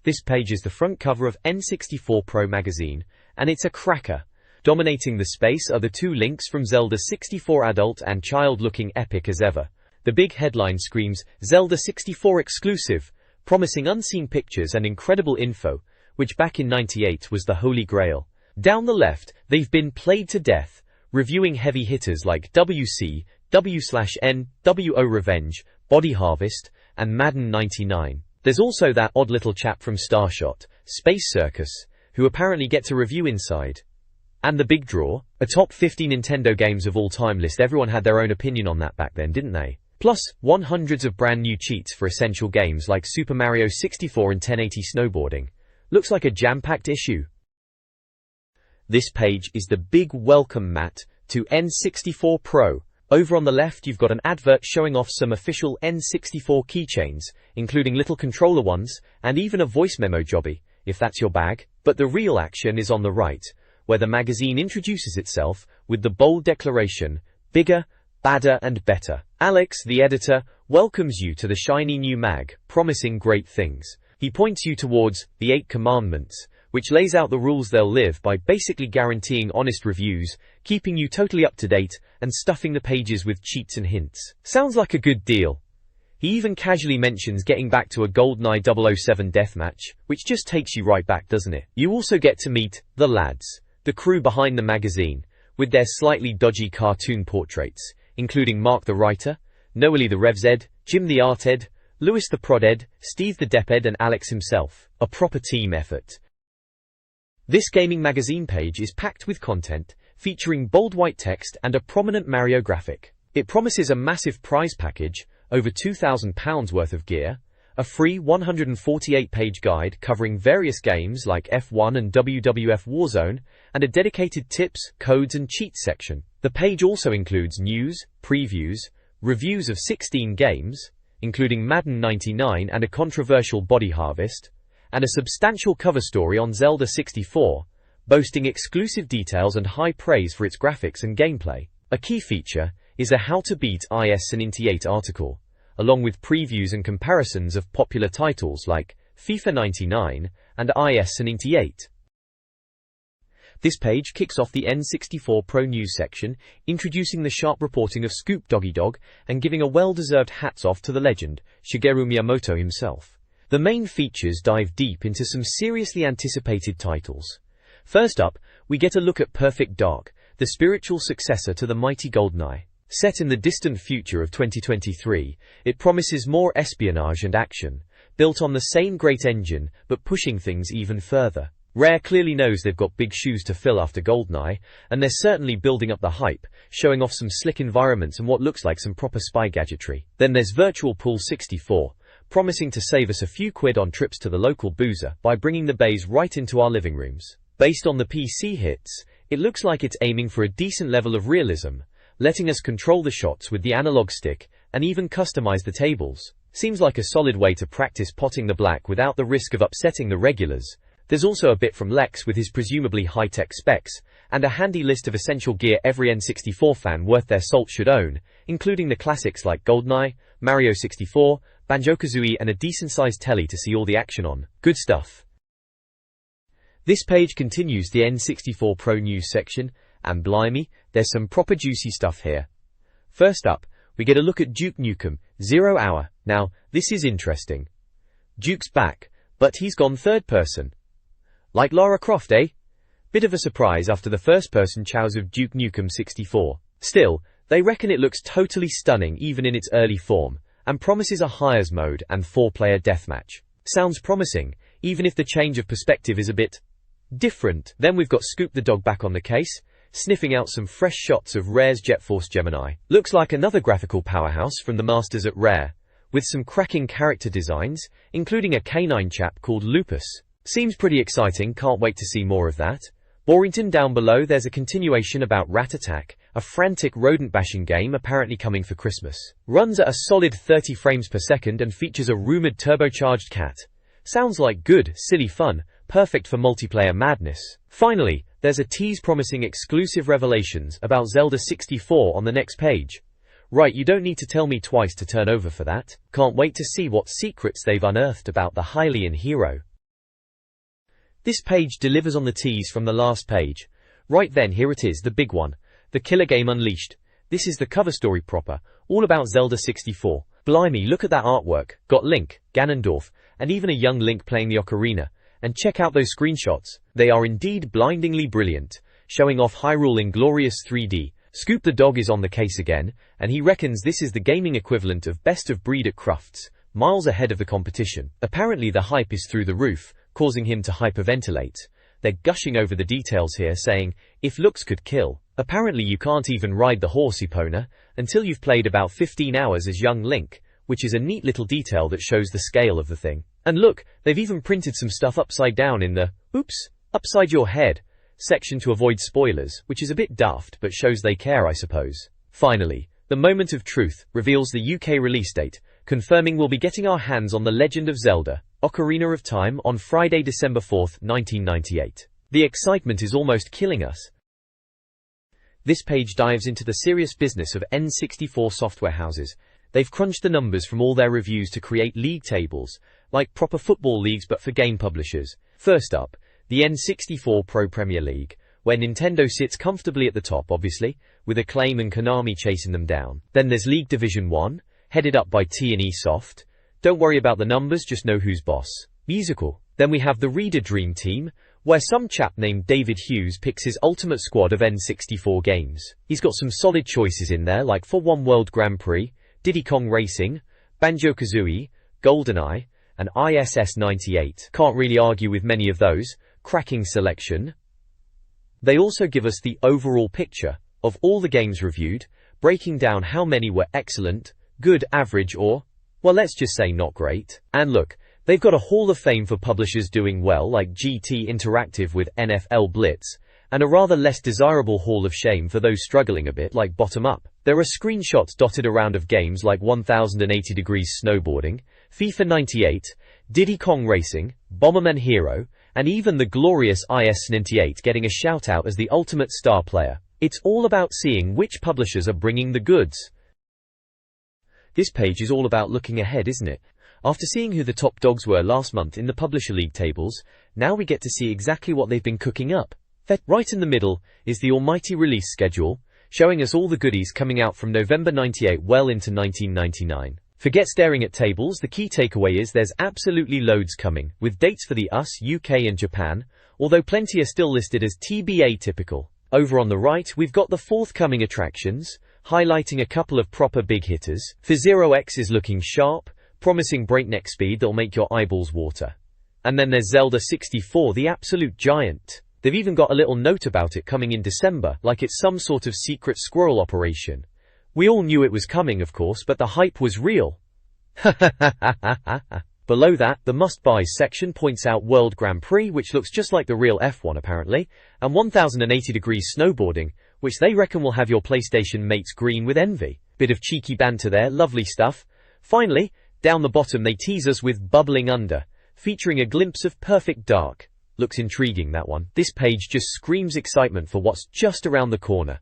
This page is the front cover of N64 Pro magazine, and it's a cracker. Dominating the space are the two links from Zelda 64 adult and child looking epic as ever. The big headline screams, Zelda 64 exclusive, promising unseen pictures and incredible info, which back in '98 was the holy grail. Down the left, they've been played to death, reviewing heavy hitters like WC, W/N, WO Revenge, Body Harvest, and Madden 99. There's also that odd little chap from Starshot, Space Circus, who apparently get to review Inside. And the big draw, a top 50 Nintendo games of all time list. Everyone had their own opinion on that back then, didn't they? Plus, hundreds of brand new cheats for essential games like Super Mario 64 and 1080 snowboarding. Looks like a jam-packed issue. This page is the big welcome mat to N64 Pro. Over on the left you've got an advert showing off some official N64 keychains, including little controller ones, and even a voice memo jobby, if that's your bag. But the real action is on the right, where the magazine introduces itself with the bold declaration, bigger, badder and better. Alex, the editor, welcomes you to the shiny new mag, promising great things. He points you towards the 8 Commandments, which lays out the rules they'll live by, basically guaranteeing honest reviews, keeping you totally up to date, and stuffing the pages with cheats and hints. Sounds like a good deal. He even casually mentions getting back to a GoldenEye 007 deathmatch, which just takes you right back, doesn't it? You also get to meet the lads, the crew behind the magazine, with their slightly dodgy cartoon portraits, including Mark the Writer, Noelle the Revzed, Jim the Arted, Lewis the Proded, Steve the Deped and Alex himself. A proper team effort. This gaming magazine page is packed with content, featuring bold white text and a prominent Mario graphic. It promises a massive prize package, over £2,000 worth of gear, a free 148-page guide covering various games like F1 and WWF Warzone, and a dedicated tips, codes and cheats section. The page also includes news, previews, reviews of 16 games, including Madden 99 and a controversial Body Harvest, and a substantial cover story on Zelda 64, boasting exclusive details and high praise for its graphics and gameplay. A key feature is a How to Beat IS and Inti 8 article, along with previews and comparisons of popular titles like FIFA 99 and IS and Inti 8. This page kicks off the N64 Pro News section, introducing the sharp reporting of Scoop Doggy Dog and giving a well-deserved hats off to the legend, Shigeru Miyamoto himself. The main features dive deep into some seriously anticipated titles. First up, we get a look at Perfect Dark, the spiritual successor to the mighty GoldenEye. Set in the distant future of 2023, it promises more espionage and action, built on the same great engine but pushing things even further. Rare clearly knows they've got big shoes to fill after GoldenEye, and they're certainly building up the hype, showing off some slick environments and what looks like some proper spy gadgetry. Then there's Virtual Pool 64, promising to save us a few quid on trips to the local boozer by bringing the bays right into our living rooms. Based on the PC hits, it looks like it's aiming for a decent level of realism, letting us control the shots with the analog stick and even customize the tables. Seems like a solid way to practice potting the black without the risk of upsetting the regulars. There's also a bit from Lex with his presumably high-tech specs, and a handy list of essential gear every N64 fan worth their salt should own, including the classics like GoldenEye, Mario 64, Banjo-Kazooie and a decent-sized telly to see all the action on. Good stuff. This page continues the N64 Pro News section, and blimey, there's some proper juicy stuff here. First up, we get a look at Duke Nukem, 0 Hour. Now, this is interesting. Duke's back, but he's gone third person. Like Lara Croft, eh? Bit of a surprise after the first-person chows of Duke Nukem 64. Still, they reckon it looks totally stunning even in its early form, and promises a hires mode and 4-player deathmatch. Sounds promising, even if the change of perspective is a bit different. Then we've got Scoop the Dog back on the case, sniffing out some fresh shots of Rare's Jet Force Gemini. Looks like another graphical powerhouse from the masters at Rare, with some cracking character designs, including a canine chap called Lupus. Seems pretty exciting, can't wait to see more of that. Borington down below there's a continuation about Rat Attack, a frantic rodent-bashing game apparently coming for Christmas. Runs at a solid 30 frames per second and features a rumoured turbocharged cat. Sounds like good, silly fun, perfect for multiplayer madness. Finally, there's a tease promising exclusive revelations about Zelda 64 on the next page. Right, you don't need to tell me twice to turn over for that. Can't wait to see what secrets they've unearthed about the Hylian hero. This page delivers on the tease from the last page. Right then, here it is, the big one. The killer game unleashed. This is the cover story proper, all about Zelda 64. Blimey, look at that artwork. Got Link, Ganondorf, and even a young Link playing the ocarina. And check out those screenshots. They are indeed blindingly brilliant, showing off Hyrule in glorious 3D. Scoop the dog is on the case again, and he reckons this is the gaming equivalent of best of breed at Crufts, miles ahead of the competition. Apparently the hype is through the roof, causing him to hyperventilate. They're gushing over the details here, saying, if looks could kill. Apparently you can't even ride the horse Epona until you've played about 15 hours as young Link, which is a neat little detail that shows the scale of the thing. And look, they've even printed some stuff upside down in the, oops, upside your head section to avoid spoilers, which is a bit daft but shows they care, I suppose. Finally, the moment of truth reveals the UK release date, confirming we'll be getting our hands on The Legend of Zelda, Ocarina of Time on Friday, December 4th, 1998. The excitement is almost killing us. This page dives into the serious business of N64 software houses. They've crunched the numbers from all their reviews to create league tables, like proper football leagues but for game publishers. First up, the N64 Pro Premier League, where Nintendo sits comfortably at the top, obviously, with Acclaim and Konami chasing them down. Then there's League Division 1, headed up by T&E Soft. Don't worry about the numbers, just know who's boss. Musical. Then we have the Reader Dream Team, where some chap named David Hughes picks his ultimate squad of N64 games. He's got some solid choices in there, like For One World Grand Prix, Diddy Kong Racing, Banjo-Kazooie, GoldenEye, and ISS 98. Can't really argue with many of those. Cracking selection. They also give us the overall picture of all the games reviewed, breaking down how many were excellent, good, average, or, well, let's just say not great. And look, they've got a hall of fame for publishers doing well, like GT Interactive with NFL Blitz, and a rather less desirable hall of shame for those struggling a bit, like Bottom Up. There are screenshots dotted around of games like 1080 Degrees Snowboarding, FIFA 98, Diddy Kong Racing, Bomberman Hero, and even the glorious IS 98 getting a shout out as the ultimate star player. It's all about seeing which publishers are bringing the goods. This page is all about looking ahead, isn't it? After seeing who the top dogs were last month in the Publisher League tables, now we get to see exactly what they've been cooking up. Right in the middle is the almighty release schedule, showing us all the goodies coming out from November 98 well into 1999. Forget staring at tables, the key takeaway is there's absolutely loads coming, with dates for the US, UK and Japan, although plenty are still listed as TBA typical. Over on the right, we've got the forthcoming attractions, highlighting a couple of proper big hitters. F-Zero X is looking sharp, promising breakneck speed that'll make your eyeballs water. And then there's Zelda 64, the absolute giant. They've even got a little note about it coming in December, like it's some sort of secret squirrel operation. We all knew it was coming, of course, but the hype was real. Below that, the must-buys section points out World Grand Prix, which looks just like the real F1 apparently, and 1080 Degrees Snowboarding, which they reckon will have your PlayStation mates green with envy. Bit of cheeky banter there, lovely stuff. Finally, down the bottom they tease us with Bubbling Under, featuring a glimpse of Perfect Dark. Looks intriguing, that one. This page just screams excitement for what's just around the corner.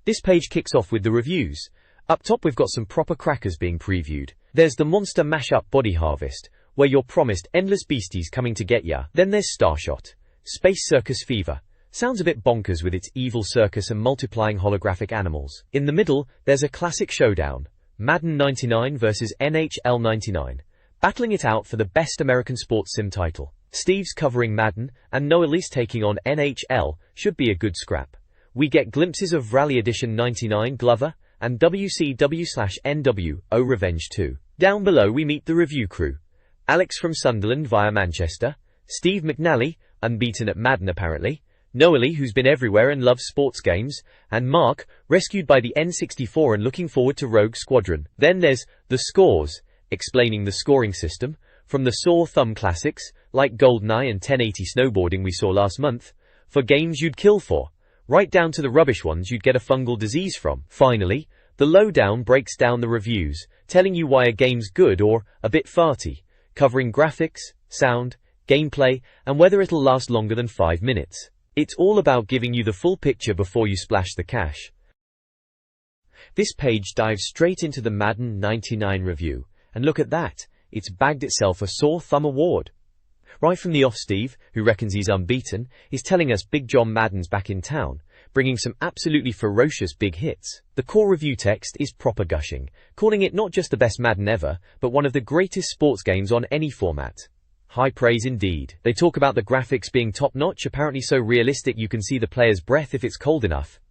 This page kicks off with the reviews. Up top we've got some proper crackers being previewed. There's the Monster Mashup Body Harvest, where you're promised endless beasties coming to get ya. Then there's Starshot, Space Circus Fever. Sounds a bit bonkers with its evil circus and multiplying holographic animals. In the middle, there's a classic showdown, Madden 99 versus NHL 99, battling it out for the best American sports sim title. Steve's covering Madden, and Noel's taking on NHL, should be a good scrap. We get glimpses of Rally Edition 99 Glover, and WCW/NWO Revenge 2. Down below we meet the review crew. Alex from Sunderland via Manchester, Steve McNally, unbeaten at Madden apparently, Noelle, who's been everywhere and loves sports games, and Mark, rescued by the N64 and looking forward to Rogue Squadron. Then there's the scores, explaining the scoring system, from the sore thumb classics, like GoldenEye and 1080 Snowboarding we saw last month, for games you'd kill for, right down to the rubbish ones you'd get a fungal disease from. Finally, the lowdown breaks down the reviews, telling you why a game's good or a bit farty, covering graphics, sound, gameplay, and whether it'll last longer than 5 minutes. It's all about giving you the full picture before you splash the cash. This page dives straight into the Madden 99 review, and look at that, it's bagged itself a sore thumb award. Right from the off, Steve, who reckons he's unbeaten, is telling us Big John Madden's back in town, bringing some absolutely ferocious big hits. The core review text is proper gushing, calling it not just the best Madden ever, but one of the greatest sports games on any format. High praise indeed. They talk about the graphics being top-notch, apparently so realistic you can see the player's breath if it's cold enough.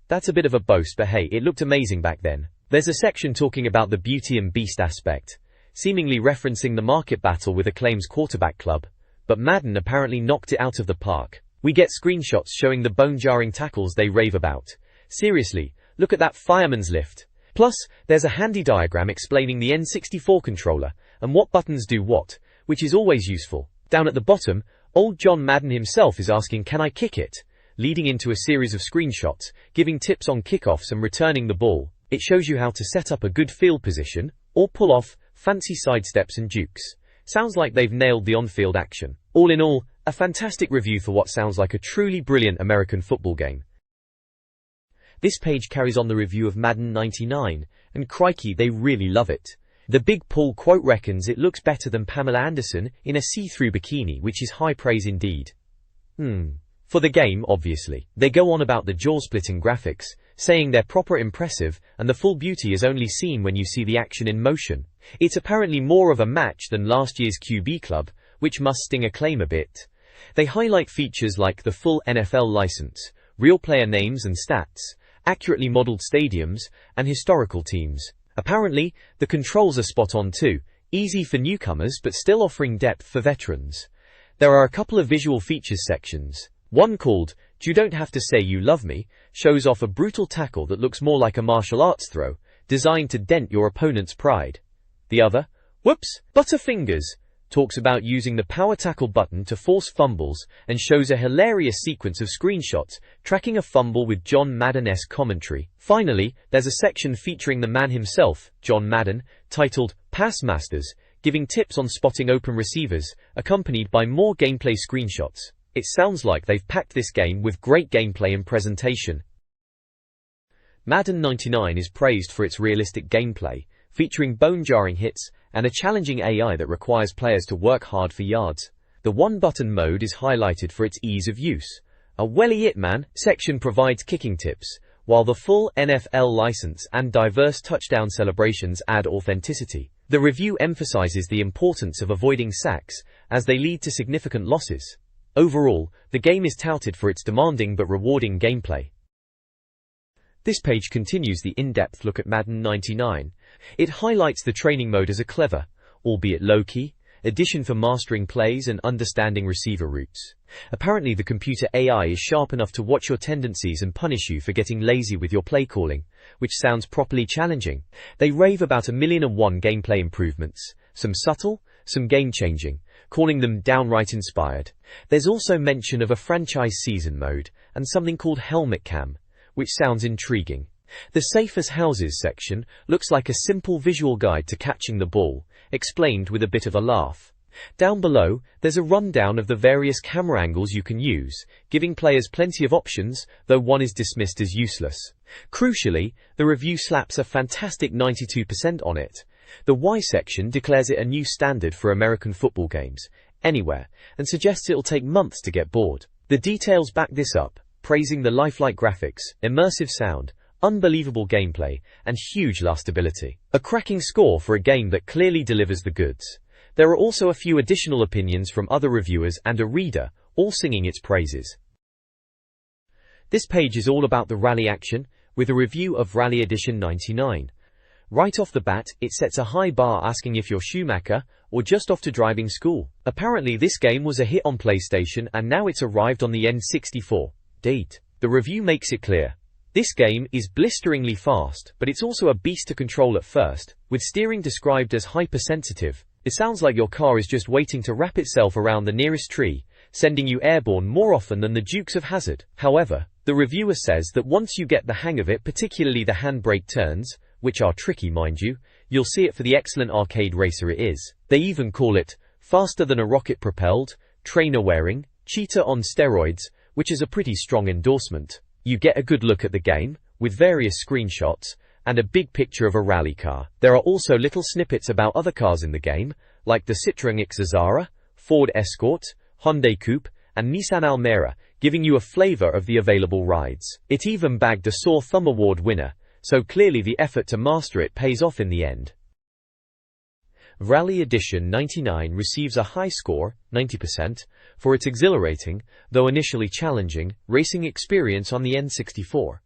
That's a bit of a boast, but hey, it looked amazing back then. There's a section talking about the beauty and beast aspect, seemingly referencing the market battle with Acclaim's quarterback club, but Madden apparently knocked it out of the park. We get screenshots showing the bone-jarring tackles they rave about. Seriously, look at that fireman's lift. Plus, there's a handy diagram explaining the N64 controller, and what buttons do what, which is always useful. Down at the bottom, old John Madden himself is asking, "Can I kick it?" leading into a series of screenshots, giving tips on kickoffs and returning the ball. It shows you how to set up a good field position, or pull off fancy sidesteps and jukes. Sounds like they've nailed the on-field action. All in all, a fantastic review for what sounds like a truly brilliant American football game. This page carries on the review of Madden 99, and crikey, they really love it. The Big Paul quote reckons it looks better than Pamela Anderson in a see-through bikini, which is high praise indeed. For the game, obviously. They go on about the jaw-splitting graphics, saying they're proper impressive, and the full beauty is only seen when you see the action in motion. It's apparently more of a match than last year's QB Club, which must sting Acclaim a bit. They highlight features like the full NFL license, real player names and stats, accurately modeled stadiums, and historical teams. Apparently, the controls are spot on too, easy for newcomers but still offering depth for veterans. There are a couple of visual features sections. One called, "You Don't Have to Say You Love Me," shows off a brutal tackle that looks more like a martial arts throw, designed to dent your opponent's pride. The other, "Whoops, Butterfingers," talks about using the power tackle button to force fumbles and shows a hilarious sequence of screenshots tracking a fumble with John Madden-esque commentary. Finally, there's a section featuring the man himself, John Madden, titled Pass Masters, giving tips on spotting open receivers, accompanied by more gameplay screenshots. It sounds like they've packed this game with great gameplay and presentation. Madden 99 is praised for its realistic gameplay, featuring bone-jarring hits and a challenging AI that requires players to work hard for yards. The one-button mode is highlighted for its ease of use. A "Welly it man" section provides kicking tips, while the full NFL license and diverse touchdown celebrations add authenticity. The review emphasizes the importance of avoiding sacks, as they lead to significant losses. Overall, the game is touted for its demanding but rewarding gameplay. This page continues the in-depth look at Madden 99. It highlights the training mode as a clever, albeit low-key, addition for mastering plays and understanding receiver routes. Apparently the computer AI is sharp enough to watch your tendencies and punish you for getting lazy with your play calling, which sounds properly challenging. They rave about 1,000,001 gameplay improvements, some subtle, some game-changing, calling them downright inspired. There's also mention of a franchise season mode, and something called Helmet Cam, which sounds intriguing. The Safe as Houses section looks like a simple visual guide to catching the ball, explained with a bit of a laugh. Down below, there's a rundown of the various camera angles you can use, giving players plenty of options, though one is dismissed as useless. Crucially, the review slaps a fantastic 92% on it. The Y section declares it a new standard for American football games, anywhere, and suggests it'll take months to get bored. The details back this up, praising the lifelike graphics, immersive sound, unbelievable gameplay, and huge lastability. A cracking score for a game that clearly delivers the goods. There are also a few additional opinions from other reviewers and a reader, all singing its praises. This page is all about the rally action, with a review of Rally Edition 99. Right off the bat, it sets a high bar asking if you're Schumacher, or just off to driving school. Apparently this game was a hit on PlayStation and now it's arrived on the N64. Date. The review makes it clear. This game is blisteringly fast, but it's also a beast to control at first, with steering described as hypersensitive. It sounds like your car is just waiting to wrap itself around the nearest tree, sending you airborne more often than the Dukes of Hazzard. However, the reviewer says that once you get the hang of it, particularly the handbrake turns, which are tricky mind you, you'll see it for the excellent arcade racer it is. They even call it faster than a rocket-propelled, trainer-wearing, cheetah on steroids, which is a pretty strong endorsement. You get a good look at the game, with various screenshots, and a big picture of a rally car. There are also little snippets about other cars in the game, like the Citroën Xazara, Ford Escort, Hyundai Coupe, and Nissan Almera, giving you a flavor of the available rides. It even bagged a Sore Thumb Award winner, so clearly the effort to master it pays off in the end. Rally Edition 99 receives a high score, 90%, for its exhilarating, though initially challenging, racing experience on the N64.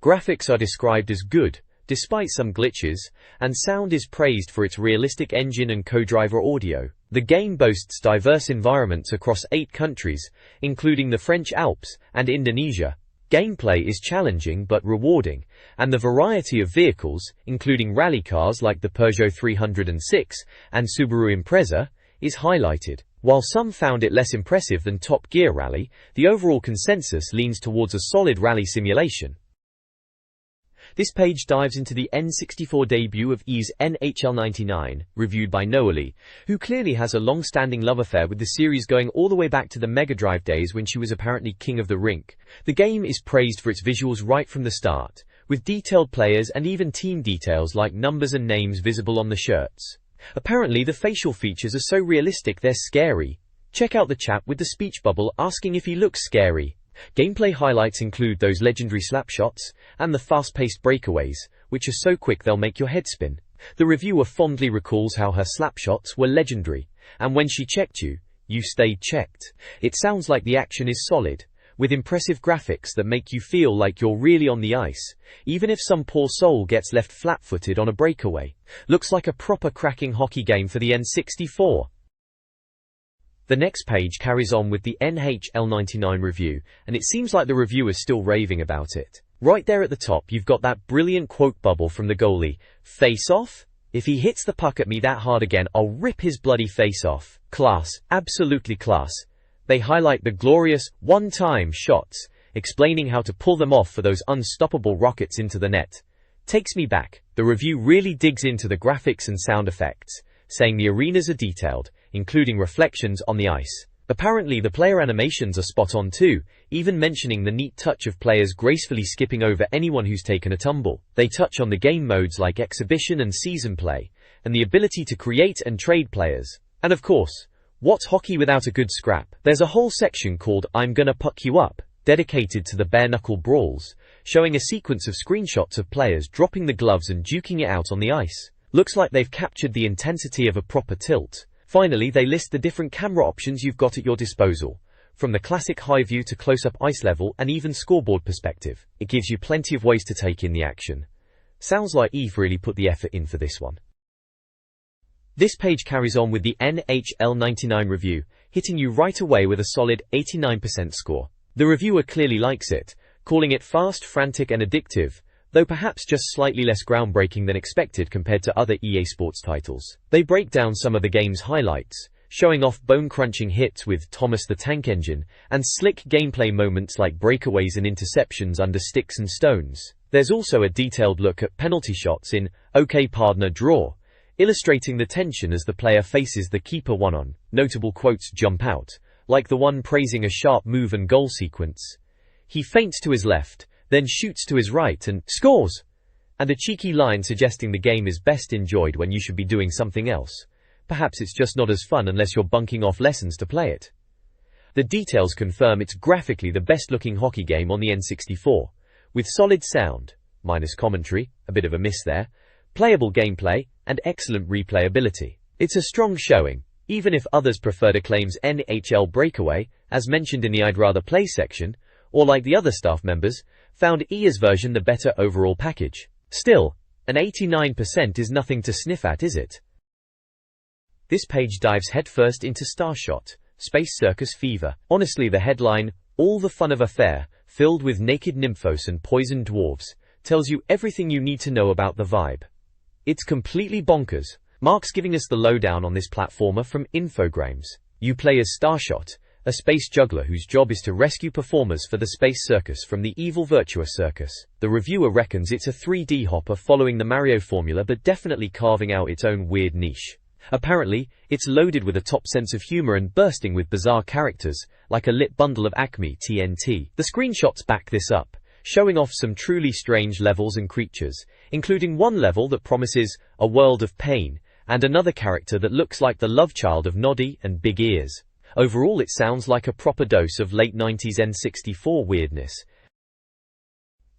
Graphics are described as good, despite some glitches, and sound is praised for its realistic engine and co-driver audio. The game boasts diverse environments across 8 countries, including the French Alps and Indonesia. Gameplay is challenging but rewarding, and the variety of vehicles, including rally cars like the Peugeot 306 and Subaru Impreza, is highlighted. While some found it less impressive than Top Gear Rally, the overall consensus leans towards a solid rally simulation. This page dives into the N64 debut of Ys NHL 99, reviewed by Noali, who clearly has a long-standing love affair with the series going all the way back to the Mega Drive days when she was apparently king of the rink. The game is praised for its visuals right from the start, with detailed players and even team details like numbers and names visible on the shirts. Apparently the facial features are so realistic they're scary. Check out the chap with the speech bubble asking if he looks scary. Gameplay highlights include those legendary slapshots, and the fast-paced breakaways, which are so quick they'll make your head spin. The reviewer fondly recalls how her slapshots were legendary, and when she checked you, you stayed checked. It sounds like the action is solid, with impressive graphics that make you feel like you're really on the ice, even if some poor soul gets left flat-footed on a breakaway. Looks like a proper cracking hockey game for the N64. The next page carries on with the NHL 99 review, and it seems like the reviewer's still raving about it. Right there at the top you've got that brilliant quote bubble from the goalie. "Face off? If he hits the puck at me that hard again, I'll rip his bloody face off." Class, absolutely class. They highlight the glorious one-time shots, explaining how to pull them off for those unstoppable rockets into the net. Takes me back. The review really digs into the graphics and sound effects, saying the arenas are detailed, including reflections on the ice. Apparently the player animations are spot on too, even mentioning the neat touch of players gracefully skipping over anyone who's taken a tumble. They touch on the game modes like exhibition and season play, and the ability to create and trade players. And of course, what's hockey without a good scrap? There's a whole section called "I'm Gonna Puck You Up," dedicated to the bare-knuckle brawls, showing a sequence of screenshots of players dropping the gloves and duking it out on the ice. Looks like they've captured the intensity of a proper tilt. Finally, they list the different camera options you've got at your disposal, from the classic high view to close-up ice level and even scoreboard perspective. It gives you plenty of ways to take in the action. Sounds like Eve really put the effort in for this one. This page carries on with the NHL 99 review, hitting you right away with a solid 89% score. The reviewer clearly likes it, calling it fast, frantic and addictive, though perhaps just slightly less groundbreaking than expected compared to other EA Sports titles. They break down some of the game's highlights, showing off bone-crunching hits with Thomas the Tank Engine, and slick gameplay moments like breakaways and interceptions under sticks and stones. There's also a detailed look at penalty shots in "OK Partner Draw," illustrating the tension as the player faces the keeper one-on. Notable quotes jump out, like the one praising a sharp move and goal sequence. "He feints to his left, then shoots to his right and scores!" And a cheeky line suggesting the game is best enjoyed when you should be doing something else. Perhaps it's just not as fun unless you're bunking off lessons to play it. The details confirm it's graphically the best-looking hockey game on the N64, with solid sound, minus commentary, a bit of a miss there, playable gameplay, and excellent replayability. It's a strong showing, even if others preferred Acclaim's NHL Breakaway, as mentioned in the I'd Rather Play section, or like the other staff members, found EA's version the better overall package. Still, an 89% is nothing to sniff at, is it? This page dives headfirst into Starshot, Space Circus Fever. Honestly, the headline, "All the Fun of a Fair, Filled with Naked Nymphos and Poisoned Dwarves," tells you everything you need to know about the vibe. It's completely bonkers. Mark's giving us the lowdown on this platformer from Infogrames. You play as Starshot, a space juggler whose job is to rescue performers for the Space Circus from the evil Virtua Circus. The reviewer reckons it's a 3D hopper following the Mario formula but definitely carving out its own weird niche. Apparently, it's loaded with a top sense of humor and bursting with bizarre characters, like a lit bundle of Acme TNT. The screenshots back this up, showing off some truly strange levels and creatures, including one level that promises a world of pain and another character that looks like the love child of Noddy and Big Ears. Overall, it sounds like a proper dose of late 90s N64 weirdness.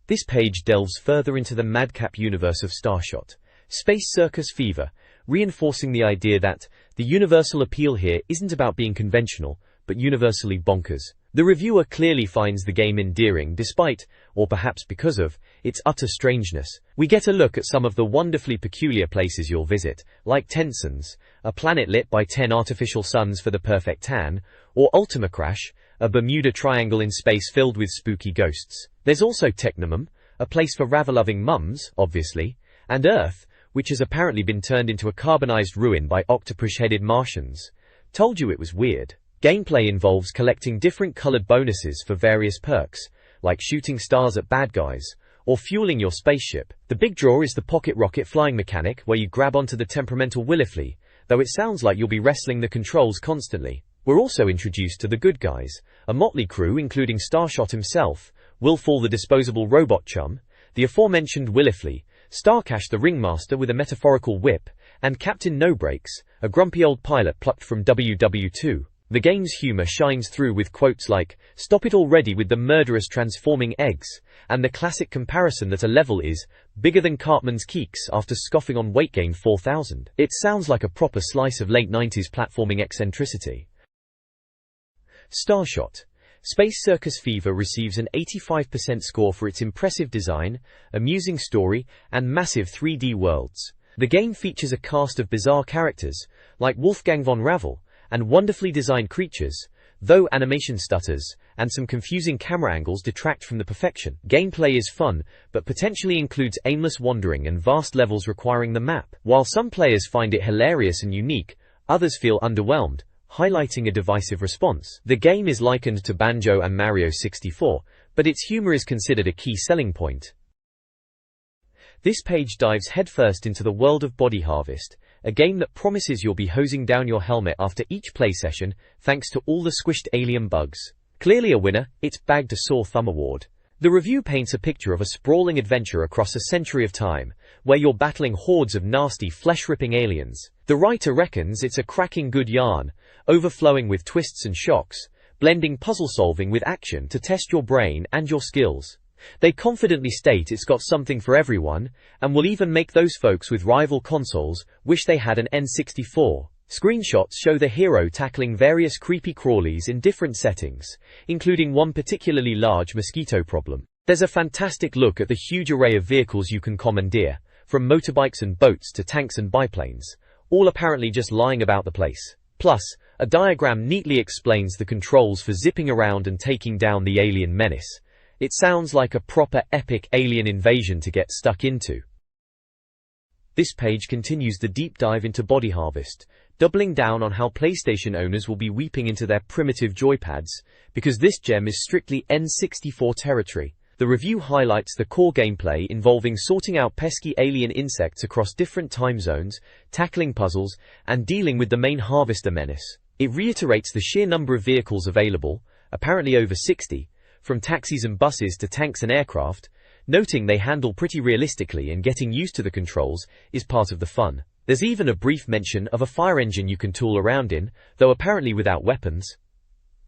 This page delves further into the madcap universe of Starshot Space Circus Fever, reinforcing the idea that the universal appeal here isn't about being conventional, but universally bonkers. The reviewer clearly finds the game endearing despite, or perhaps because of, its utter strangeness. We get a look at some of the wonderfully peculiar places you'll visit, like Tenson's, a planet lit by 10 artificial suns for the perfect tan, or Ultima Crash, a Bermuda Triangle in space filled with spooky ghosts. There's also Technomum, a place for raver-loving mums, obviously, and Earth, which has apparently been turned into a carbonized ruin by octopus-headed Martians. Told you it was weird. Gameplay involves collecting different colored bonuses for various perks, like shooting stars at bad guys, or fueling your spaceship. The big draw is the pocket rocket flying mechanic, where you grab onto the temperamental Willifley, though it sounds like you'll be wrestling the controls constantly. We're also introduced to the good guys, a motley crew including Starshot himself, Willfall the disposable robot chum, the aforementioned Willifley, Starcash the ringmaster with a metaphorical whip, and Captain No Brakes, a grumpy old pilot plucked from WW2. The game's humor shines through with quotes like, "Stop it already with the murderous transforming eggs," and the classic comparison that a level is bigger than Cartman's Keeks after scoffing on weight gain 4000. It sounds like a proper slice of late 90s platforming eccentricity. Starshot Space Circus Fever receives an 85% score for its impressive design, amusing story, and massive 3D worlds. The game features a cast of bizarre characters, like Wolfgang von Ravel, and wonderfully designed creatures, though animation stutters, and some confusing camera angles detract from the perfection. Gameplay is fun, but potentially includes aimless wandering and vast levels requiring the map. While some players find it hilarious and unique, others feel underwhelmed, highlighting a divisive response. The game is likened to Banjo and Mario 64, but its humor is considered a key selling point. This page dives headfirst into the world of Body Harvest, a game that promises you'll be hosing down your helmet after each play session, thanks to all the squished alien bugs. Clearly a winner, it's bagged a sore thumb award. The review paints a picture of a sprawling adventure across a century of time, where you're battling hordes of nasty, flesh-ripping aliens. The writer reckons it's a cracking good yarn, overflowing with twists and shocks, blending puzzle-solving with action to test your brain and your skills. They confidently state it's got something for everyone, and will even make those folks with rival consoles wish they had an N64. Screenshots show the hero tackling various creepy crawlies in different settings, including one particularly large mosquito problem. There's a fantastic look at the huge array of vehicles you can commandeer, from motorbikes and boats to tanks and biplanes, all apparently just lying about the place. Plus, a diagram neatly explains the controls for zipping around and taking down the alien menace. It sounds like a proper epic alien invasion to get stuck into. This page continues the deep dive into Body Harvest, doubling down on how PlayStation owners will be weeping into their primitive joypads, because this gem is strictly N64 territory. The review highlights the core gameplay involving sorting out pesky alien insects across different time zones, tackling puzzles, and dealing with the main harvester menace. It reiterates the sheer number of vehicles available, apparently over 60, from taxis and buses to tanks and aircraft, noting they handle pretty realistically and getting used to the controls is part of the fun. There's even a brief mention of a fire engine you can tool around in, though apparently without weapons.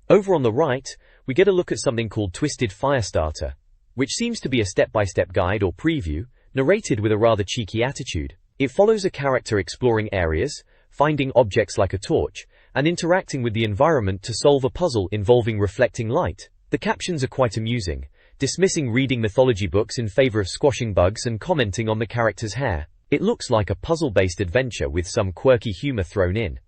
Over on the right, we get a look at something called Twisted Firestarter, which seems to be a step-by-step guide or preview, narrated with a rather cheeky attitude. It follows a character exploring areas, finding objects like a torch, and interacting with the environment to solve a puzzle involving reflecting light. The captions are quite amusing, dismissing reading mythology books in favor of squashing bugs and commenting on the character's hair. It looks like a puzzle-based adventure with some quirky humor thrown in.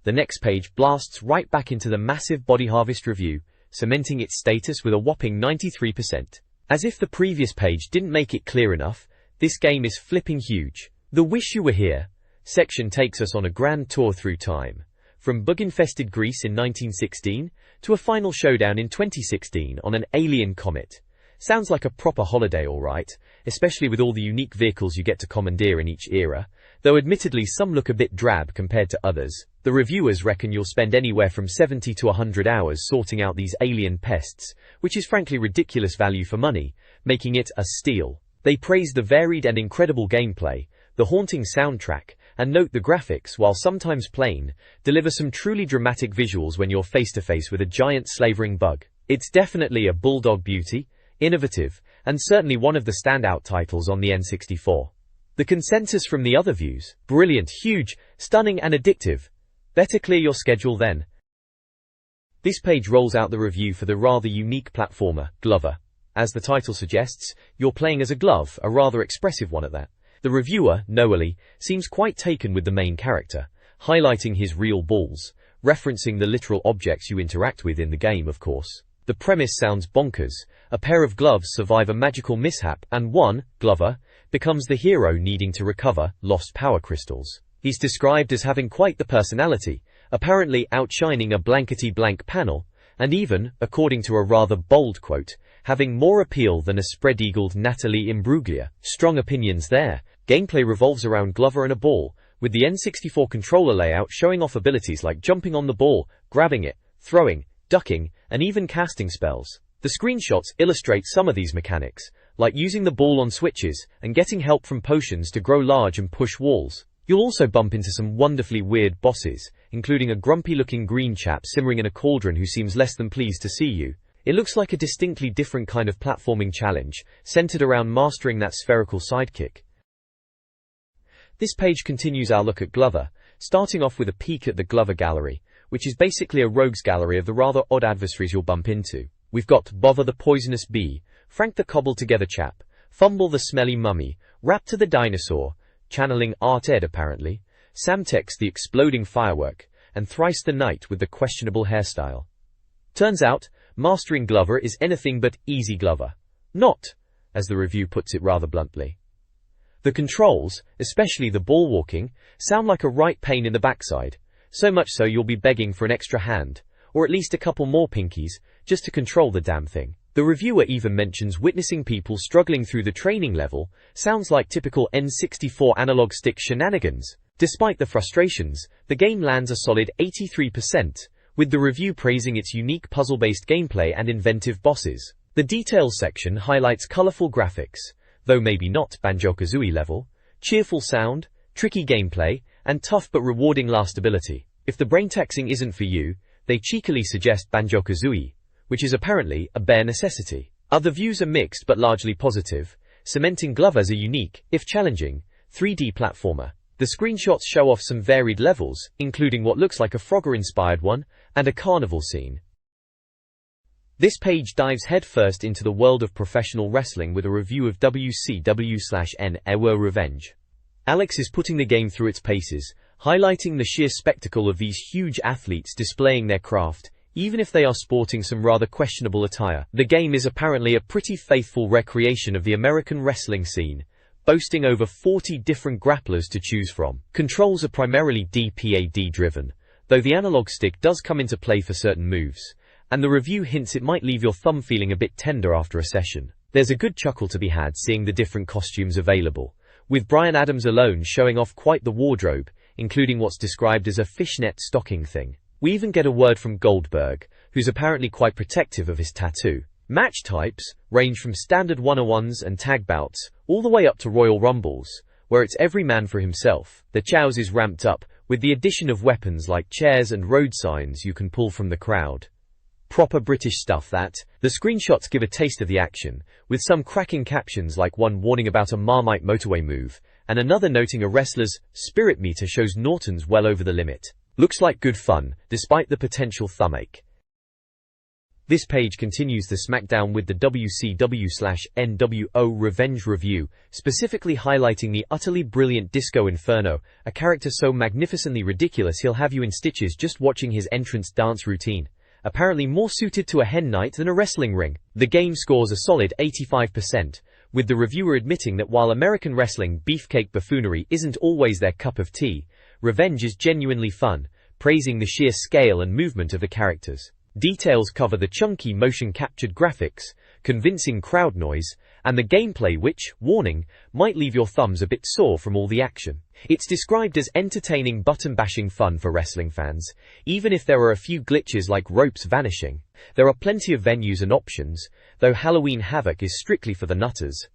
The next page blasts right back into the massive Body Harvest review, cementing its status with a whopping 93%. As if the previous page didn't make it clear enough, this game is flipping huge. The Wish You Were Here section takes us on a grand tour through time, from bug-infested Greece in 1916 to a final showdown in 2016 on an alien comet. Sounds like a proper holiday, alright, especially with all the unique vehicles you get to commandeer in each era, though admittedly some look a bit drab compared to others. The reviewers reckon you'll spend anywhere from 70 to 100 hours sorting out these alien pests, which is frankly ridiculous value for money, making it a steal. They praise the varied and incredible gameplay, the haunting soundtrack, and note the graphics, while sometimes plain, deliver some truly dramatic visuals when you're face to face with a giant slavering bug. It's definitely a bulldog beauty, innovative, and certainly one of the standout titles on the N64. The consensus from the other views: brilliant, huge, stunning, and addictive. Better clear your schedule then. This page rolls out the review for the rather unique platformer, Glover. As the title suggests, you're playing as a glove, a rather expressive one at that. The reviewer, Noeli, seems quite taken with the main character, highlighting his real balls, referencing the literal objects you interact with in the game, of course. The premise sounds bonkers. A pair of gloves survive a magical mishap, and one, Glover, becomes the hero needing to recover lost power crystals. He's described as having quite the personality, apparently outshining a blankety-blank panel, and even, according to a rather bold quote, having more appeal than a spread-eagled Natalie Imbruglia. Strong opinions there. Gameplay revolves around Glover and a ball, with the N64 controller layout showing off abilities like jumping on the ball, grabbing it, throwing, ducking, and even casting spells. The screenshots illustrate some of these mechanics, like using the ball on switches and getting help from potions to grow large and push walls. You'll also bump into some wonderfully weird bosses, including a grumpy-looking green chap simmering in a cauldron who seems less than pleased to see you. It looks like a distinctly different kind of platforming challenge, centered around mastering that spherical sidekick. This page continues our look at Glover, starting off with a peek at the Glover Gallery, which is basically a rogues gallery of the rather odd adversaries you'll bump into. We've got Bother the Poisonous Bee, Frank the Cobbled-Together Chap, Fumble the Smelly Mummy, Raptor the Dinosaur, channeling Art Ed apparently, Samtex the Exploding Firework, and Thrice the Knight with the questionable hairstyle. Turns out, mastering Glover is anything but easy Glover. Not, as the review puts it rather bluntly. The controls, especially the ball walking, sound like a right pain in the backside, so much so you'll be begging for an extra hand, or at least a couple more pinkies, just to control the damn thing. The reviewer even mentions witnessing people struggling through the training level sounds like typical N64 analog stick shenanigans. Despite the frustrations, the game lands a solid 83%, with the review praising its unique puzzle-based gameplay and inventive bosses. The details section highlights colorful graphics, though maybe not Banjo-Kazooie level, cheerful sound, tricky gameplay, and tough but rewarding lastability. If the brain-taxing isn't for you, they cheekily suggest Banjo-Kazooie, which is apparently a bare necessity. Other views are mixed but largely positive, cementing Glover as a unique, if challenging, 3D platformer. The screenshots show off some varied levels, including what looks like a Frogger-inspired one, and a carnival scene. This page dives headfirst into the world of professional wrestling with a review of WCW/N Ewa Revenge. Alex is putting the game through its paces, highlighting the sheer spectacle of these huge athletes displaying their craft, even if they are sporting some rather questionable attire. The game is apparently a pretty faithful recreation of the American wrestling scene, boasting over 40 different grapplers to choose from. Controls are primarily D-pad driven, though the analog stick does come into play for certain moves, and the review hints it might leave your thumb feeling a bit tender after a session. There's a good chuckle to be had seeing the different costumes available, with Bryan Adams alone showing off quite the wardrobe, including what's described as a fishnet stocking thing. We even get a word from Goldberg, who's apparently quite protective of his tattoo. Match types range from standard 101s and tag bouts, all the way up to Royal Rumbles, where it's every man for himself. The chows is ramped up, with the addition of weapons like chairs and road signs you can pull from the crowd. Proper British stuff that. The screenshots give a taste of the action, with some cracking captions like one warning about a Marmite motorway move, and another noting a wrestler's spirit meter shows Norton's well over the limit. Looks like good fun, despite the potential thumache. This page continues the smackdown with the WCW/NWO Revenge review, specifically highlighting the utterly brilliant Disco Inferno, a character so magnificently ridiculous he'll have you in stitches just watching his entrance dance routine. Apparently more suited to a hen night than a wrestling ring. The game scores a solid 85%, with the reviewer admitting that while American wrestling beefcake buffoonery isn't always their cup of tea, Revenge is genuinely fun, praising the sheer scale and movement of the characters. Details cover the chunky motion-captured graphics, convincing crowd noise, and the gameplay which, warning, might leave your thumbs a bit sore from all the action. It's described as entertaining button-bashing fun for wrestling fans, even if there are a few glitches like ropes vanishing. There are plenty of venues and options, though Halloween Havoc is strictly for the nutters.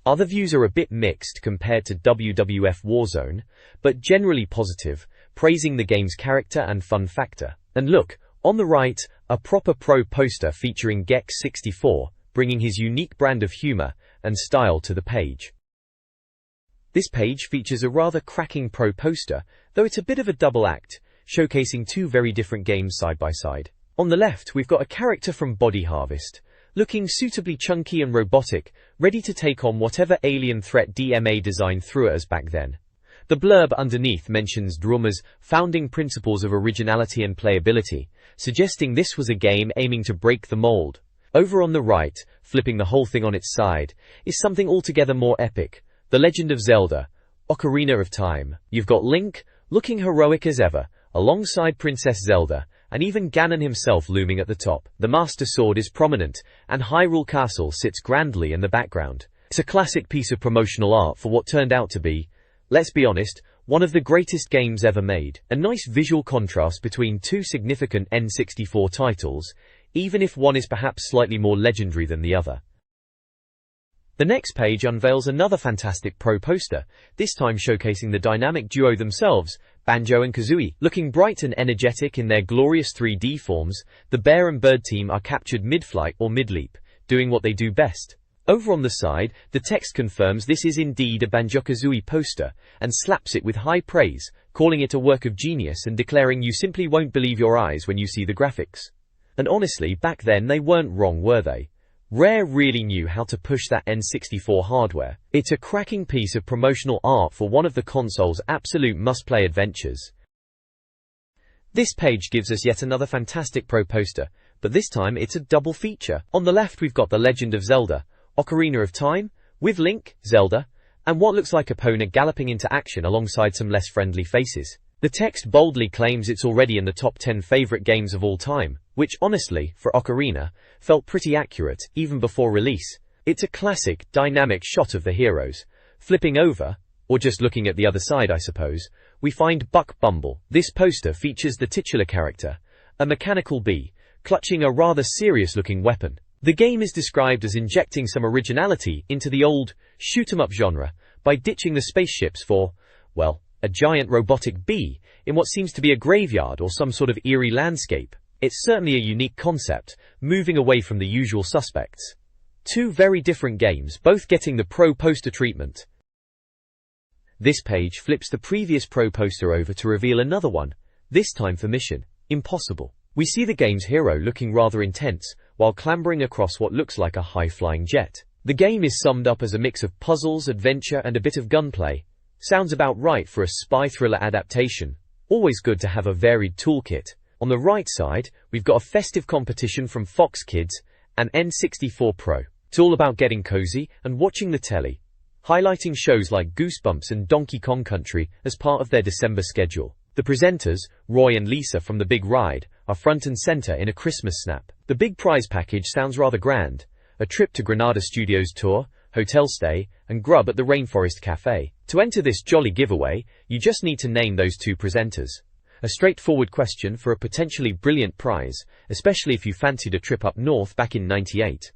Other views are a bit mixed compared to WWF Warzone, but generally positive, praising the game's character and fun factor. And look, on the right, a proper pro poster featuring Gex64, bringing his unique brand of humor and style to the page. This page features a rather cracking pro poster, though it's a bit of a double act, showcasing two very different games side by side. On the left, we've got a character from Body Harvest, looking suitably chunky and robotic, ready to take on whatever alien threat DMA design threw at us back then. The blurb underneath mentions Drummer's founding principles of originality and playability, suggesting this was a game aiming to break the mold. Over on the right, flipping the whole thing on its side, is something altogether more epic. The Legend of Zelda, Ocarina of Time. You've got Link, looking heroic as ever, alongside Princess Zelda, and even Ganon himself looming at the top. The Master Sword is prominent, and Hyrule Castle sits grandly in the background. It's a classic piece of promotional art for what turned out to be, let's be honest, one of the greatest games ever made. A nice visual contrast between two significant N64 titles, even if one is perhaps slightly more legendary than the other. The next page unveils another fantastic pro poster, this time showcasing the dynamic duo themselves, Banjo and Kazooie. Looking bright and energetic in their glorious 3D forms, the bear and bird team are captured mid-flight or mid-leap, doing what they do best. Over on the side, the text confirms this is indeed a Banjo-Kazooie poster, and slaps it with high praise, calling it a work of genius and declaring you simply won't believe your eyes when you see the graphics. And honestly, back then they weren't wrong, were they? Rare really knew how to push that N64 hardware. It's a cracking piece of promotional art for one of the console's absolute must-play adventures. This page gives us yet another fantastic pro poster, but this time it's a double feature. On the left we've got The Legend of Zelda, Ocarina of Time, with Link, Zelda, and what looks like Epona galloping into action alongside some less friendly faces. The text boldly claims it's already in the top 10 favorite games of all time, which honestly, for Ocarina, felt pretty accurate, even before release. It's a classic, dynamic shot of the heroes. Flipping over, or just looking at the other side I suppose, we find Buck Bumble. This poster features the titular character, a mechanical bee, clutching a rather serious-looking weapon. The game is described as injecting some originality into the old, shoot-'em-up genre, by ditching the spaceships for, well, a giant robotic bee, in what seems to be a graveyard or some sort of eerie landscape. It's certainly a unique concept, moving away from the usual suspects. Two very different games, both getting the pro poster treatment. This page flips the previous pro poster over to reveal another one, this time for Mission Impossible. We see the game's hero looking rather intense, while clambering across what looks like a high-flying jet. The game is summed up as a mix of puzzles, adventure, and a bit of gunplay. Sounds about right for a spy thriller adaptation. Always good to have a varied toolkit. On the right side, we've got a festive competition from Fox Kids and N64 Pro. It's all about getting cozy and watching the telly, highlighting shows like Goosebumps and Donkey Kong Country as part of their December schedule. The presenters, Roy and Lisa from The Big Ride, are front and center in a Christmas snap. The big prize package sounds rather grand. A trip to Granada Studios tour, hotel stay, and grub at the Rainforest Cafe. To enter this jolly giveaway, you just need to name those two presenters. A straightforward question for a potentially brilliant prize, especially if you fancied a trip up north back in '98.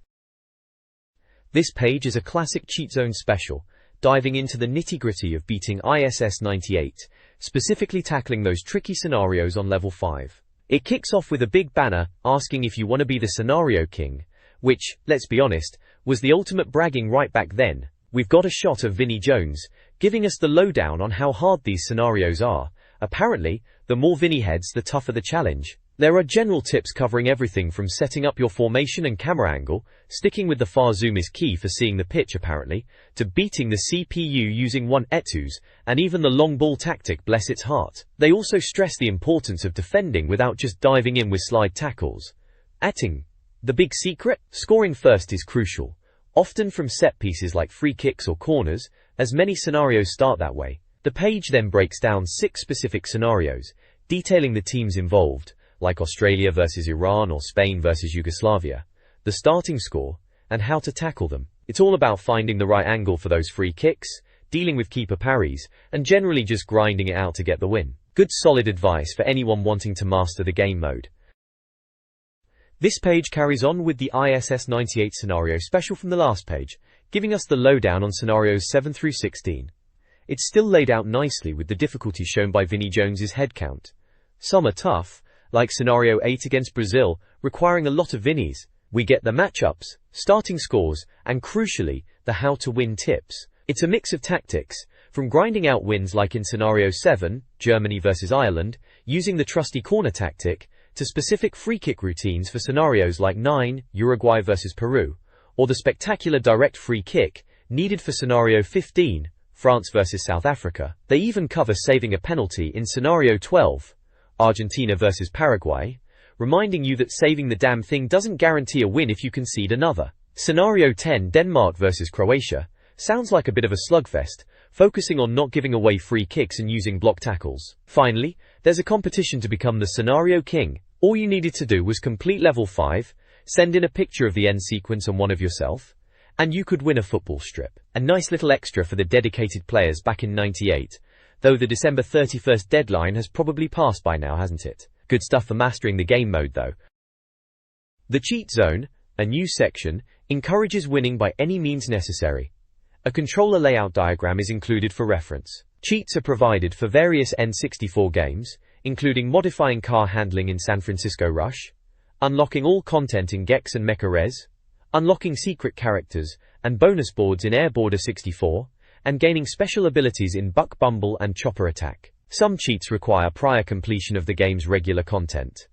This page is a classic Cheat Zone special, diving into the nitty-gritty of beating ISS 98, specifically tackling those tricky scenarios on level 5. It kicks off with a big banner asking if you want to be the scenario king, which, let's be honest, was the ultimate bragging right back then. We've got a shot of Vinnie Jones, giving us the lowdown on how hard these scenarios are. Apparently, the more Vinnie heads, the tougher the challenge. There are general tips covering everything from setting up your formation and camera angle, sticking with the far zoom is key for seeing the pitch apparently, to beating the CPU using 1-etus, and even the long ball tactic, bless its heart. They also stress the importance of defending without just diving in with slide tackles. Atting. The big secret? Scoring first is crucial, often from set pieces like free kicks or corners, as many scenarios start that way. The page then breaks down 6 specific scenarios, detailing the teams involved, like Australia versus Iran or Spain versus Yugoslavia, the starting score, and how to tackle them. It's all about finding the right angle for those free kicks, dealing with keeper parries, and generally just grinding it out to get the win. Good solid advice for anyone wanting to master the game mode. This page carries on with the ISS 98 scenario special from the last page, giving us the lowdown on scenarios 7 through 16. It's still laid out nicely with the difficulty shown by Vinnie Jones's head count. Some are tough, like scenario 8 against Brazil, requiring a lot of Vinnies. We get the matchups, starting scores, and crucially, the how to win tips. It's a mix of tactics, from grinding out wins like in scenario 7, Germany versus Ireland, using the trusty corner tactic, to specific free kick routines for scenarios like 9, Uruguay versus Peru, or the spectacular direct free kick, needed for scenario 15, France versus South Africa. They even cover saving a penalty in scenario 12, Argentina versus Paraguay, reminding you that saving the damn thing doesn't guarantee a win if you concede another. Scenario 10, Denmark versus Croatia, sounds like a bit of a slugfest, focusing on not giving away free kicks and using block tackles. Finally, there's a competition to become the scenario king. All you needed to do was complete level 5, send in a picture of the end sequence and one of yourself, and you could win a football strip. A nice little extra for the dedicated players back in '98, though the December 31st deadline has probably passed by now, hasn't it? Good stuff for mastering the game mode though. The cheat zone, a new section, encourages winning by any means necessary. A controller layout diagram is included for reference. Cheats are provided for various N64 games, including modifying car handling in San Francisco Rush, unlocking all content in Gex and Mecha Res, unlocking secret characters and bonus boards in Air Border 64, and gaining special abilities in Buck Bumble and Chopper Attack. Some cheats require prior completion of the game's regular content.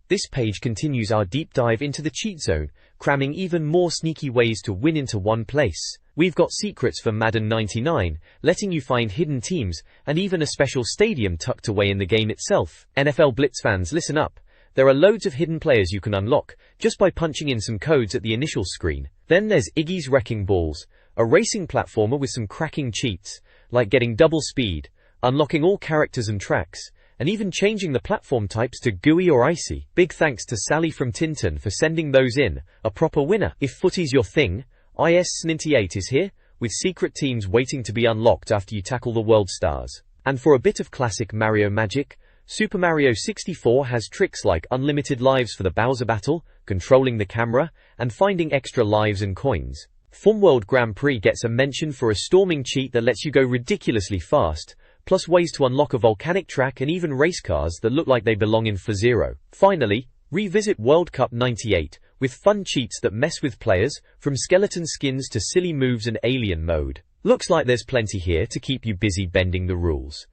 This page continues our deep dive into the cheat zone, cramming even more sneaky ways to win into one place. We've got secrets for Madden 99, letting you find hidden teams, and even a special stadium tucked away in the game itself. NFL Blitz fans, listen up. There are loads of hidden players you can unlock, just by punching in some codes at the initial screen. Then there's Iggy's Wrecking Balls, a racing platformer with some cracking cheats, like getting double speed, unlocking all characters and tracks, and even changing the platform types to gooey or icy. Big thanks to Sally from Tintin for sending those in, a proper winner. If footy's your thing, IS-98 is here, with secret teams waiting to be unlocked after you tackle the world stars. And for a bit of classic Mario magic, Super Mario 64 has tricks like unlimited lives for the Bowser battle, controlling the camera, and finding extra lives and coins. World Grand Prix gets a mention for a storming cheat that lets you go ridiculously fast, plus ways to unlock a volcanic track and even race cars that look like they belong in F-Zero. Finally, revisit World Cup 98, with fun cheats that mess with players, from skeleton skins to silly moves and alien mode. Looks like there's plenty here to keep you busy bending the rules.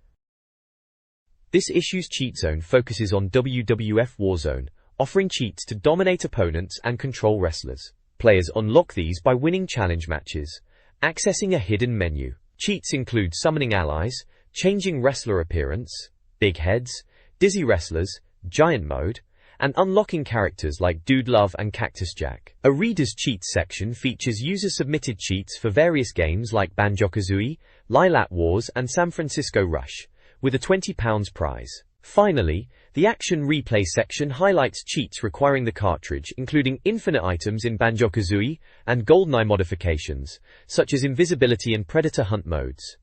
This issue's cheat zone focuses on WWF Warzone, offering cheats to dominate opponents and control wrestlers. Players unlock these by winning challenge matches, accessing a hidden menu. Cheats include summoning allies, changing wrestler appearance, big heads, dizzy wrestlers, giant mode, and unlocking characters like Dude Love and Cactus Jack. A Reader's Cheats section features user-submitted cheats for various games like Banjo-Kazooie, Lilat Wars, and San Francisco Rush, with a £20 prize. Finally, the Action Replay section highlights cheats requiring the cartridge, including infinite items in Banjo-Kazooie and GoldenEye modifications, such as invisibility and predator hunt modes.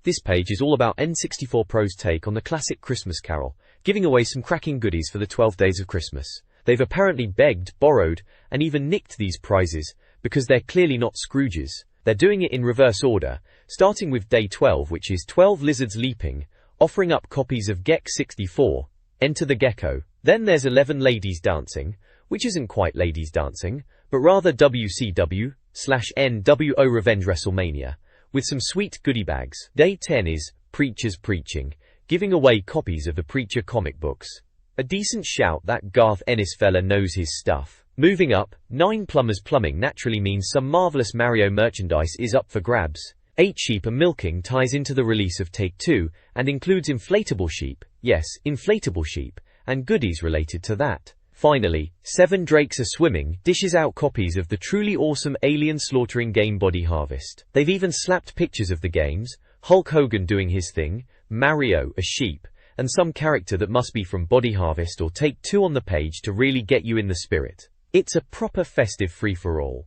This page is all about N64 Pro's take on the classic Christmas Carol, giving away some cracking goodies for the 12 days of Christmas. They've apparently begged, borrowed, and even nicked these prizes, because they're clearly not Scrooges. They're doing it in reverse order, starting with Day 12, which is 12 Lizards Leaping, offering up copies of Gex 64, Enter the Gecko. Then there's 11 Ladies Dancing, which isn't quite Ladies Dancing, but rather WCW/NWO Revenge WrestleMania, with some sweet goodie bags. Day 10 is Preachers Preaching, giving away copies of the Preacher comic books. A decent shout that Garth Ennis fella knows his stuff. Moving up, 9 Plumbers Plumbing naturally means some marvelous Mario merchandise is up for grabs. 8 Sheep and Milking ties into the release of Take-Two and includes inflatable sheep, yes, inflatable sheep, and goodies related to that. Finally, 7 Drakes Are Swimming dishes out copies of the truly awesome alien slaughtering game Body Harvest. They've even slapped pictures of the games, Hulk Hogan doing his thing, Mario, a sheep, and some character that must be from Body Harvest or Take-Two on the page to really get you in the spirit. It's a proper festive free-for-all.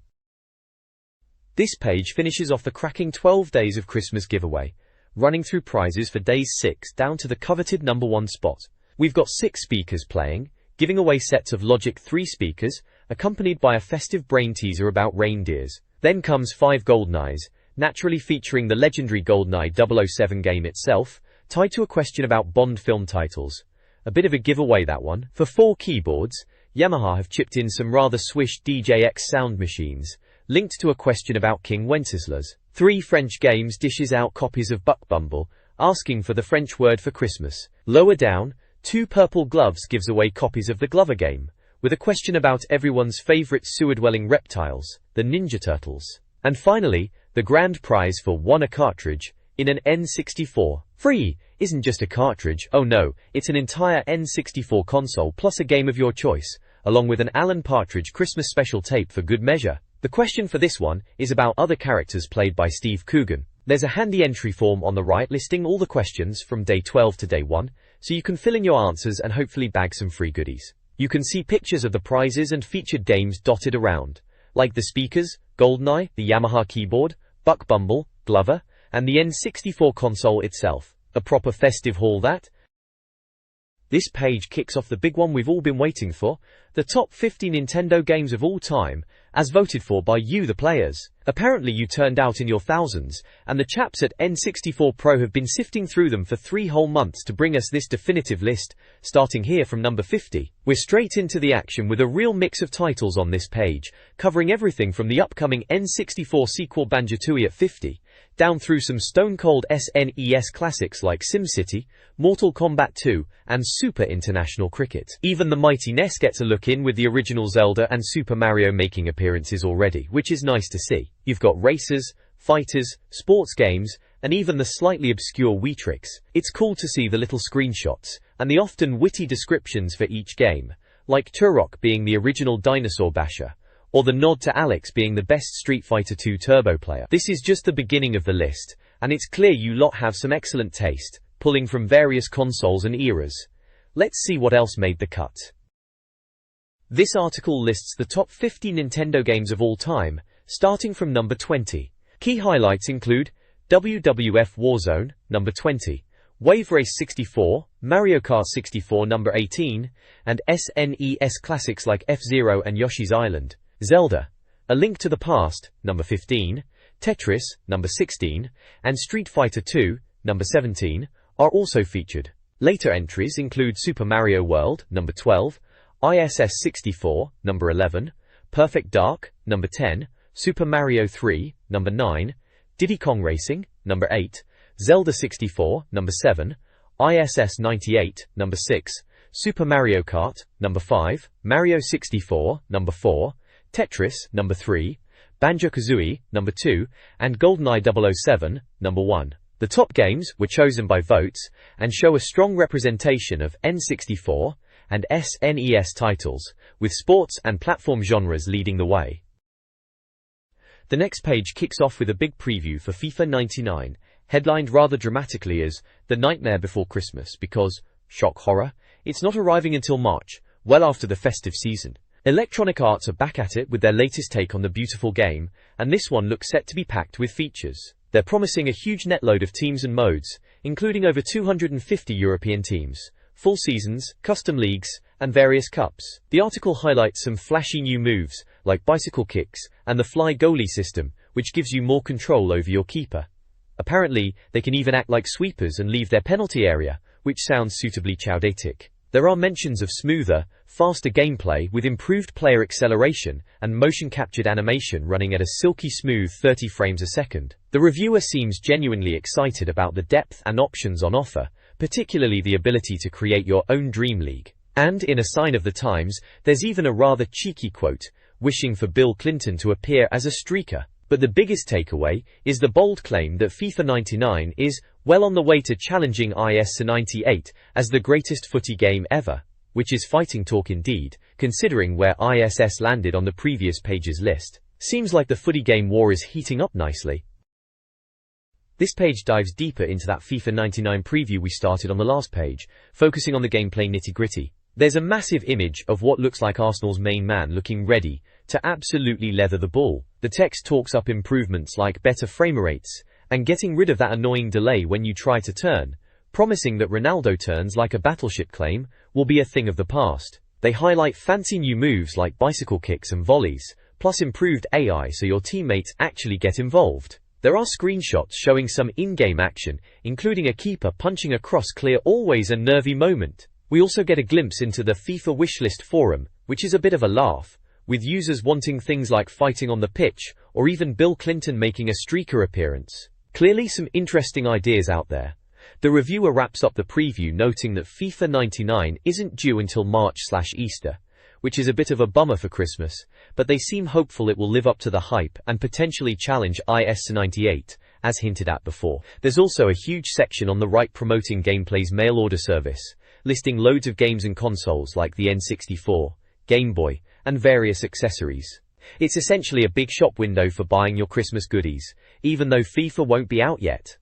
This page finishes off the cracking 12 Days of Christmas giveaway, running through prizes for days 6 down to the coveted #1 spot. We've got 6 speakers playing, giving away sets of Logic 3 speakers, accompanied by a festive brain teaser about reindeers. Then comes 5 GoldenEyes, naturally featuring the legendary GoldenEye 007 game itself, tied to a question about Bond film titles. A bit of a giveaway, that one. For 4 keyboards, Yamaha have chipped in some rather swish DJX sound machines, linked to a question about King Wenceslas. 3 French games dishes out copies of Buck Bumble, asking for the French word for Christmas. Lower down, 2 Purple Gloves gives away copies of the Glover game, with a question about everyone's favorite sewer-dwelling reptiles, the Ninja Turtles. And finally, the grand prize for 1 a cartridge in an N64. Free isn't just a cartridge, oh no, it's an entire N64 console plus a game of your choice, along with an Alan Partridge Christmas special tape for good measure. The question for this one is about other characters played by Steve Coogan. There's a handy entry form on the right listing all the questions from day 12 to day 1, so you can fill in your answers and hopefully bag some free goodies. You can see pictures of the prizes and featured games dotted around, like the speakers, GoldenEye, the Yamaha keyboard, Buck Bumble, Glover, and the N64 console itself. A proper festive haul, that. This page kicks off the big one we've all been waiting for, the top 50 Nintendo games of all time, as voted for by you, the players. Apparently you turned out in your thousands, and the chaps at N64 Pro have been sifting through them for 3 whole months to bring us this definitive list, starting here from number 50. We're straight into the action with a real mix of titles on this page, covering everything from the upcoming N64 sequel Banjo-Tooie at 50, down through some stone-cold SNES classics like SimCity, Mortal Kombat 2, and Super International Cricket. Even the mighty NES gets a look in with the original Zelda and Super Mario making appearances already, which is nice to see. You've got racers, fighters, sports games, and even the slightly obscure Wii tricks. It's cool to see the little screenshots, and the often witty descriptions for each game, like Turok being the original dinosaur basher, or the nod to Alex being the best Street Fighter 2 Turbo player. This is just the beginning of the list, and it's clear you lot have some excellent taste, pulling from various consoles and eras. Let's see what else made the cut. This article lists the top 50 Nintendo games of all time, starting from number 20. Key highlights include WWF Warzone, number 20, Wave Race 64, Mario Kart 64 number 18, and SNES classics like F-Zero and Yoshi's Island. Zelda, A Link to the Past, number 15, Tetris, number 16, and Street Fighter 2, number 17, are also featured. Later entries include Super Mario World, number 12, ISS 64, number 11, Perfect Dark, number 10, Super Mario 3, number 9, Diddy Kong Racing, number 8, Zelda 64, number 7, ISS 98, number 6, Super Mario Kart, number 5, Mario 64, number 4, Tetris, number 3, Banjo-Kazooie, number 2, and GoldenEye 007, number 1. The top games were chosen by votes and show a strong representation of N64 and SNES titles, with sports and platform genres leading the way. The next page kicks off with a big preview for FIFA 99, headlined rather dramatically as The Nightmare Before Christmas because, shock horror, it's not arriving until March, well after the festive season. Electronic Arts are back at it with their latest take on the beautiful game, and this one looks set to be packed with features. They're promising a huge netload of teams and modes, including over 250 European teams, full seasons, custom leagues, and various cups. The article highlights some flashy new moves, like bicycle kicks, and the fly goalie system, which gives you more control over your keeper. Apparently, they can even act like sweepers and leave their penalty area, which sounds suitably chowdatic. There are mentions of smoother, faster gameplay with improved player acceleration and motion-captured animation running at a silky smooth 30 frames a second. The reviewer seems genuinely excited about the depth and options on offer, particularly the ability to create your own dream league. And, in a sign of the times, there's even a rather cheeky quote, wishing for Bill Clinton to appear as a streaker. But the biggest takeaway is the bold claim that FIFA 99 is well on the way to challenging IS 98 as the greatest footy game ever, which is fighting talk indeed, considering where ISS landed on the previous page's list. Seems like the footy game war is heating up nicely. This page dives deeper into that FIFA 99 preview we started on the last page, focusing on the gameplay nitty-gritty. There's a massive image of what looks like Arsenal's main man looking ready to absolutely leather the ball. The text talks up improvements like better frame rates and getting rid of that annoying delay when you try to turn, promising that Ronaldo turns like a battleship claim will be a thing of the past. They highlight fancy new moves like bicycle kicks and volleys, plus improved AI so your teammates actually get involved. There are screenshots showing some in-game action, including a keeper punching across clear, always a nervy moment. We also get a glimpse into the FIFA wishlist forum, which is a bit of a laugh, with users wanting things like fighting on the pitch, or even Bill Clinton making a streaker appearance. Clearly some interesting ideas out there. The reviewer wraps up the preview noting that FIFA 99 isn't due until March/Easter, which is a bit of a bummer for Christmas, but they seem hopeful it will live up to the hype and potentially challenge IS 98, as hinted at before. There's also a huge section on the right promoting Gameplay's mail-order service, listing loads of games and consoles like the N64, Game Boy, and various accessories. It's essentially a big shop window for buying your Christmas goodies, even though FIFA won't be out yet.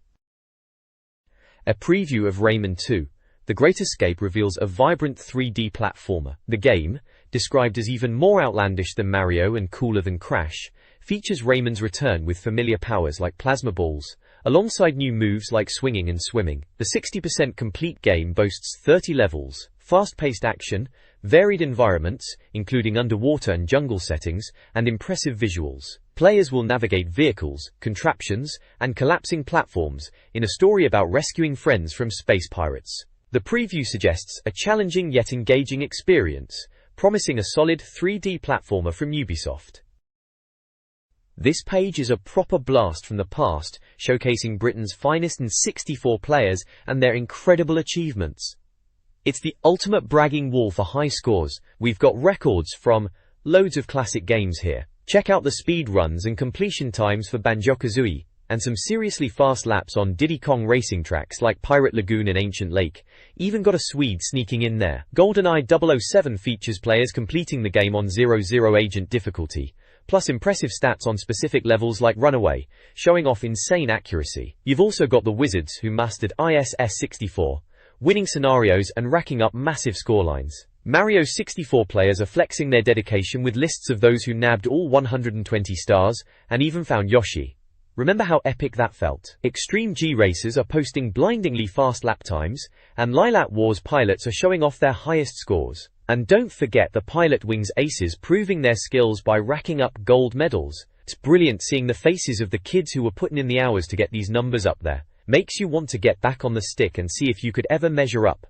A preview of Rayman 2, The Great Escape reveals a vibrant 3D platformer. The game, described as even more outlandish than Mario and cooler than Crash, features Rayman's return with familiar powers like plasma balls, alongside new moves like swinging and swimming. The 60% complete game boasts 30 levels, fast-paced action, varied environments, including underwater and jungle settings, and impressive visuals. Players will navigate vehicles, contraptions, and collapsing platforms in a story about rescuing friends from space pirates. The preview suggests a challenging yet engaging experience, promising a solid 3D platformer from Ubisoft. This page is a proper blast from the past, showcasing Britain's finest N64 players and their incredible achievements. It's the ultimate bragging wall for high scores. We've got records from loads of classic games here. Check out the speed runs and completion times for Banjo-Kazooie, and some seriously fast laps on Diddy Kong racing tracks like Pirate Lagoon and Ancient Lake. Even got a Swede sneaking in there. GoldenEye 007 features players completing the game on 00 agent difficulty, plus impressive stats on specific levels like Runaway, showing off insane accuracy. You've also got the wizards who mastered ISS 64, winning scenarios and racking up massive scorelines. Mario 64 players are flexing their dedication with lists of those who nabbed all 120 stars, and even found Yoshi. Remember how epic that felt? Extreme G racers are posting blindingly fast lap times, and Lilat Wars pilots are showing off their highest scores. And don't forget the Pilot Wings aces proving their skills by racking up gold medals. It's brilliant seeing the faces of the kids who were putting in the hours to get these numbers up there. Makes you want to get back on the stick and see if you could ever measure up.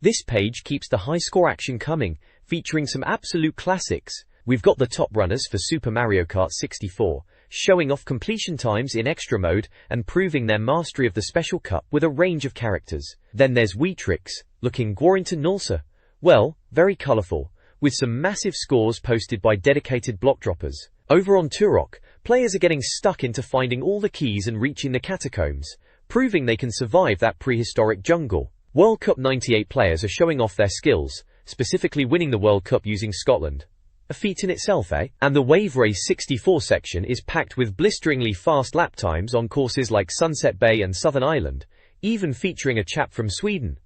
This page keeps the high score action coming, featuring some absolute classics. We've got the top runners for Super Mario Kart 64, showing off completion times in extra mode and proving their mastery of the special cup with a range of characters. Then there's Weetrix, looking Warrington Nulsa. Well, very colourful, with some massive scores posted by dedicated block droppers. Over on Turok, players are getting stuck into finding all the keys and reaching the catacombs, proving they can survive that prehistoric jungle. World Cup 98 players are showing off their skills, specifically winning the World Cup using Scotland. A feat in itself, eh? And the Wave Race 64 section is packed with blisteringly fast lap times on courses like Sunset Bay and Southern Island, even featuring a chap from Sweden.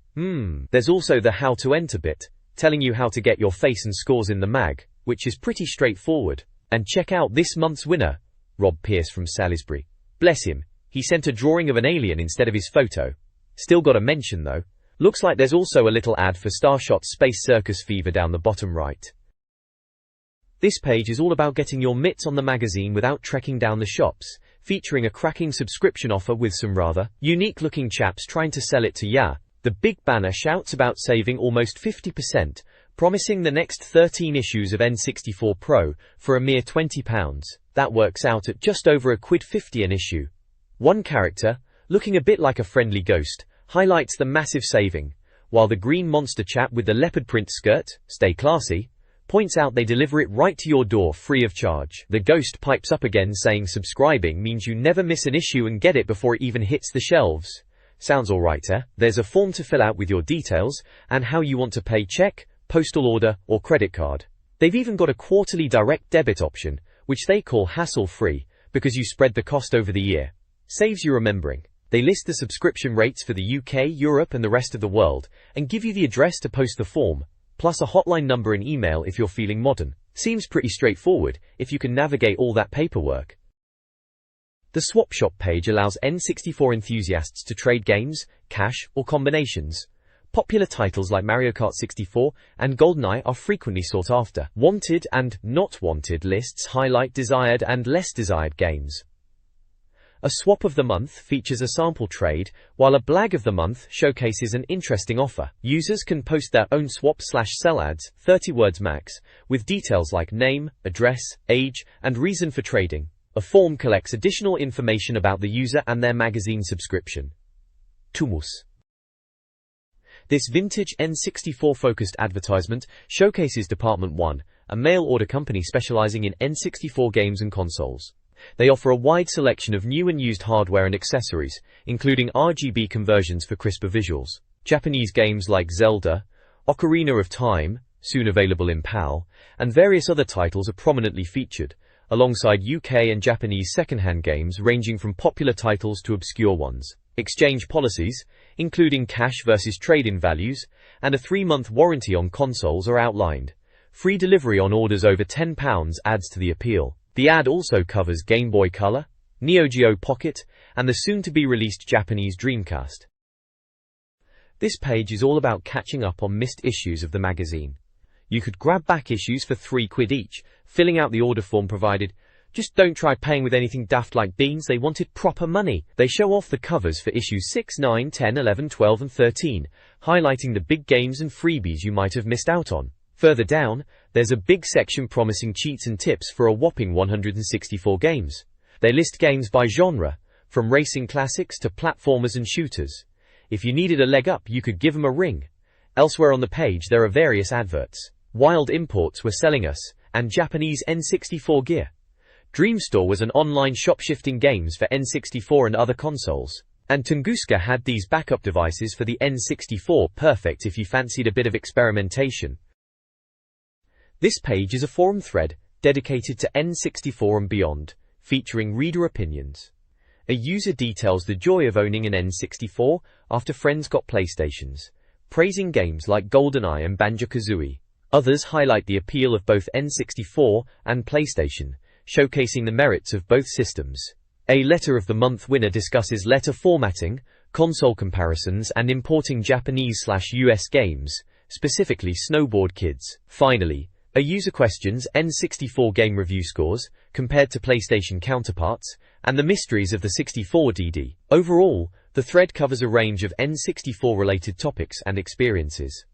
There's also the How to Enter bit, telling you how to get your face and scores in the mag, which is pretty straightforward. And check out this month's winner, Rob Pierce from Salisbury. Bless him, he sent a drawing of an alien instead of his photo. Still got a mention though. Looks like there's also a little ad for Starshot's Space Circus Fever down the bottom right. This page is all about getting your mitts on the magazine without trekking down the shops, featuring a cracking subscription offer with some rather unique looking chaps trying to sell it to ya. The big banner shouts about saving almost 50%, promising the next 13 issues of N64 Pro for a mere £20. That works out at just over £1.50 an issue. One character, looking a bit like a friendly ghost, highlights the massive saving, while the green monster chap with the leopard print skirt, stay classy, points out they deliver it right to your door free of charge. The ghost pipes up again saying subscribing means you never miss an issue and get it before it even hits the shelves. Sounds alright, eh? There's a form to fill out with your details and how you want to pay: check, postal order, or credit card. They've even got a quarterly direct debit option, which they call hassle-free, because you spread the cost over the year. Saves you remembering. They list the subscription rates for the UK, Europe and the rest of the world, and give you the address to post the form, plus a hotline number and email if you're feeling modern. Seems pretty straightforward, if you can navigate all that paperwork. The Swap Shop page allows N64 enthusiasts to trade games, cash, or combinations. Popular titles like Mario Kart 64 and GoldenEye are frequently sought after. Wanted and not wanted lists highlight desired and less desired games. A swap of the month features a sample trade, while a blag of the month showcases an interesting offer. Users can post their own swap/sell ads, 30 words max, with details like name, address, age, and reason for trading. A form collects additional information about the user and their magazine subscription. Tumus. This vintage N64-focused advertisement showcases Department 1, a mail-order company specializing in N64 games and consoles. They offer a wide selection of new and used hardware and accessories, including RGB conversions for crisper visuals. Japanese games like Zelda, Ocarina of Time, soon available in PAL, and various other titles are prominently featured, alongside UK and Japanese second-hand games ranging from popular titles to obscure ones. Exchange policies, including cash versus trade-in values, and a 3-month warranty on consoles are outlined. Free delivery on orders over £10 adds to the appeal. The ad also covers Game Boy Color, Neo Geo Pocket, and the soon-to-be-released Japanese Dreamcast. This page is all about catching up on missed issues of the magazine. You could grab back issues for £3 each, filling out the order form provided. Just don't try paying with anything daft like beans, they wanted proper money. They show off the covers for issues 6, 9, 10, 11, 12 and 13, highlighting the big games and freebies you might have missed out on. Further down, there's a big section promising cheats and tips for a whopping 164 games. They list games by genre, from racing classics to platformers and shooters. If you needed a leg up, you could give them a ring. Elsewhere on the page there are various adverts. Wild Imports were selling us, and Japanese N64 gear. Dream Store was an online shop shifting games for N64 and other consoles. And Tunguska had these backup devices for the N64, perfect if you fancied a bit of experimentation. This page is a forum thread dedicated to N64 and beyond, featuring reader opinions. A user details the joy of owning an N64 after friends got PlayStations, praising games like GoldenEye and Banjo-Kazooie. Others highlight the appeal of both N64 and PlayStation, showcasing the merits of both systems. A Letter of the Month winner discusses letter formatting, console comparisons, and importing Japanese/US games, specifically Snowboard Kids. Finally, a user questions N64 game review scores, compared to PlayStation counterparts, and the mysteries of the 64DD. Overall, the thread covers a range of N64-related topics and experiences.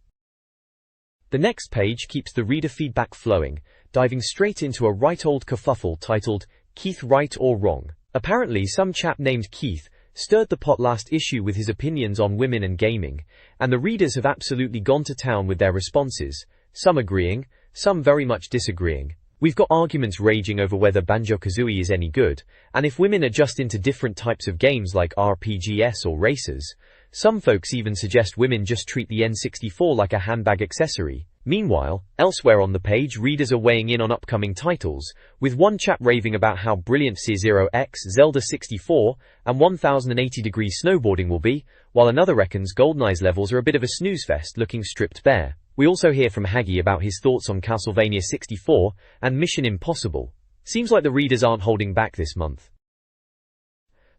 The next page keeps the reader feedback flowing, diving straight into a right old kerfuffle titled, Keith Right or Wrong. Apparently some chap named Keith stirred the pot last issue with his opinions on women and gaming, and the readers have absolutely gone to town with their responses, some agreeing, some very much disagreeing. We've got arguments raging over whether Banjo-Kazooie is any good, and if women are just into different types of games like RPGs or racers. Some folks even suggest women just treat the N64 like a handbag accessory. Meanwhile, elsewhere on the page readers are weighing in on upcoming titles, with one chap raving about how brilliant C0X, Zelda 64, and 1080 Degrees Snowboarding will be, while another reckons GoldenEye's levels are a bit of a snooze fest looking stripped bare. We also hear from Haggy about his thoughts on Castlevania 64 and Mission Impossible. Seems like the readers aren't holding back this month.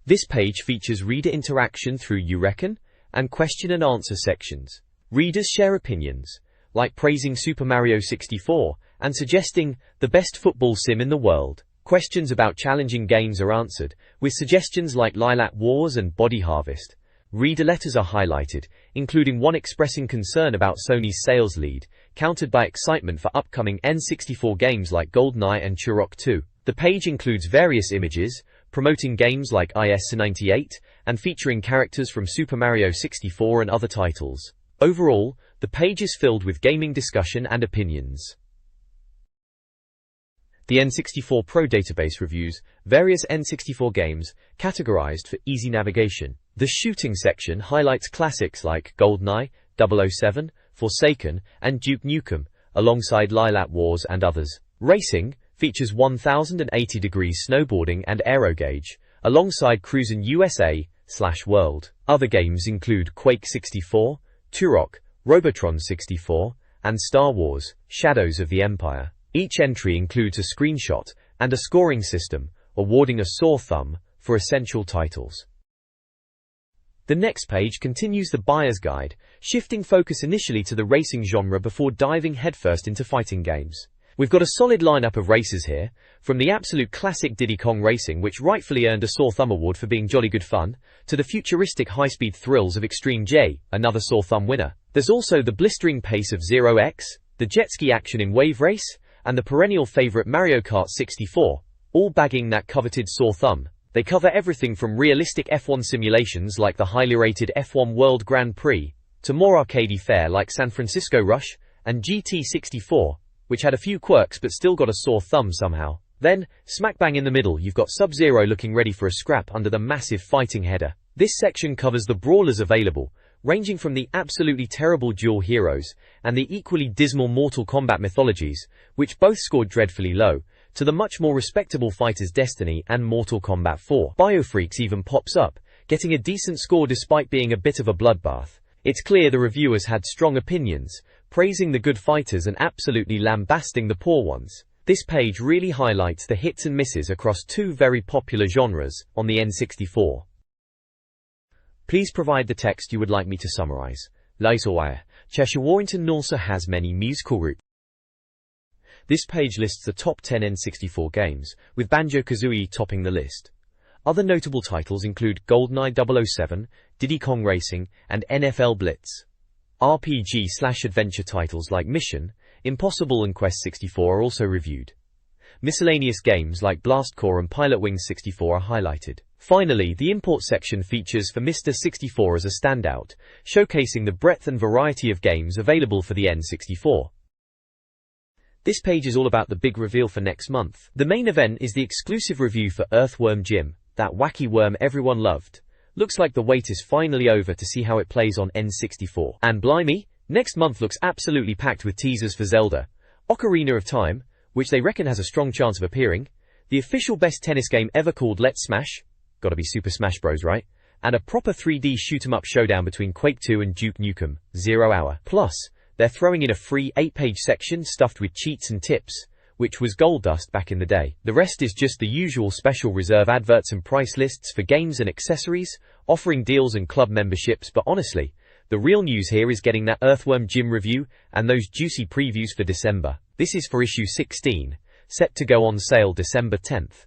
This page features reader interaction through You Reckon and question and answer sections. Readers share opinions, like praising Super Mario 64 and suggesting the best football sim in the world. Questions about challenging games are answered, with suggestions like Lilac Wars and Body Harvest. Reader letters are highlighted, including one expressing concern about Sony's sales lead, countered by excitement for upcoming N64 games like GoldenEye and Turok 2. The page includes various images, promoting games like IS-98, and featuring characters from Super Mario 64 and other titles. Overall, the page is filled with gaming discussion and opinions. The N64 Pro database reviews various N64 games, categorized for easy navigation. The shooting section highlights classics like GoldenEye, 007, Forsaken, and Duke Nukem, alongside Lilac Wars and others. Racing features 1080 Degrees Snowboarding and Aerogauge, alongside Cruisin' USA/World. Other games include Quake 64, Turok, Robotron 64, and Star Wars, Shadows of the Empire. Each entry includes a screenshot and a scoring system, awarding a sore thumb for essential titles. The next page continues the buyer's guide, shifting focus initially to the racing genre before diving headfirst into fighting games. We've got a solid lineup of races here, from the absolute classic Diddy Kong Racing, which rightfully earned a Sore Thumb award for being jolly good fun, to the futuristic high-speed thrills of Extreme J, another Sore Thumb winner. There's also the blistering pace of Zero X, the jet ski action in Wave Race, and the perennial favourite Mario Kart 64, all bagging that coveted Sore Thumb. They cover everything from realistic F1 simulations like the highly rated F1 World Grand Prix, to more arcadey fare like San Francisco Rush, and GT64, which had a few quirks but still got a sore thumb somehow. Then, smack bang in the middle, you've got Sub-Zero looking ready for a scrap under the massive fighting header. This section covers the brawlers available, ranging from the absolutely terrible Duel Heroes and the equally dismal Mortal Kombat mythologies, which both scored dreadfully low, to the much more respectable Fighters Destiny and Mortal Kombat 4. Biofreaks even pops up, getting a decent score despite being a bit of a bloodbath. It's clear the reviewers had strong opinions, praising the good fighters and absolutely lambasting the poor ones. This page really highlights the hits and misses across two very popular genres on the N64. Please provide the text you would like me to summarize. Laisawire, Cheshire Warrington also has many musical roots. This page lists the top 10 N64 games, with Banjo-Kazooie topping the list. Other notable titles include GoldenEye 007, Diddy Kong Racing, and NFL Blitz. RPG/adventure titles like Mission, Impossible and Quest 64 are also reviewed. Miscellaneous games like Blast Corps and Pilot Wings 64 are highlighted. Finally, the import section features for Mr. 64 as a standout, showcasing the breadth and variety of games available for the N64. This page is all about the big reveal for next month. The main event is the exclusive review for Earthworm Jim, that wacky worm everyone loved. Looks like the wait is finally over to see how it plays on N64. And blimey, next month looks absolutely packed with teasers for Zelda, Ocarina of Time, which they reckon has a strong chance of appearing, the official best tennis game ever called Let's Smash, gotta be Super Smash Bros, right? And a proper 3D shoot-'em-up showdown between Quake 2 and Duke Nukem, 0 Hour. Plus, they're throwing in a free 8-page section stuffed with cheats and tips, which was gold dust back in the day. The rest is just the usual special reserve adverts and price lists for games and accessories, offering deals and club memberships, but honestly, the real news here is getting that Earthworm Jim review and those juicy previews for December. This is for issue 16, set to go on sale December 10th.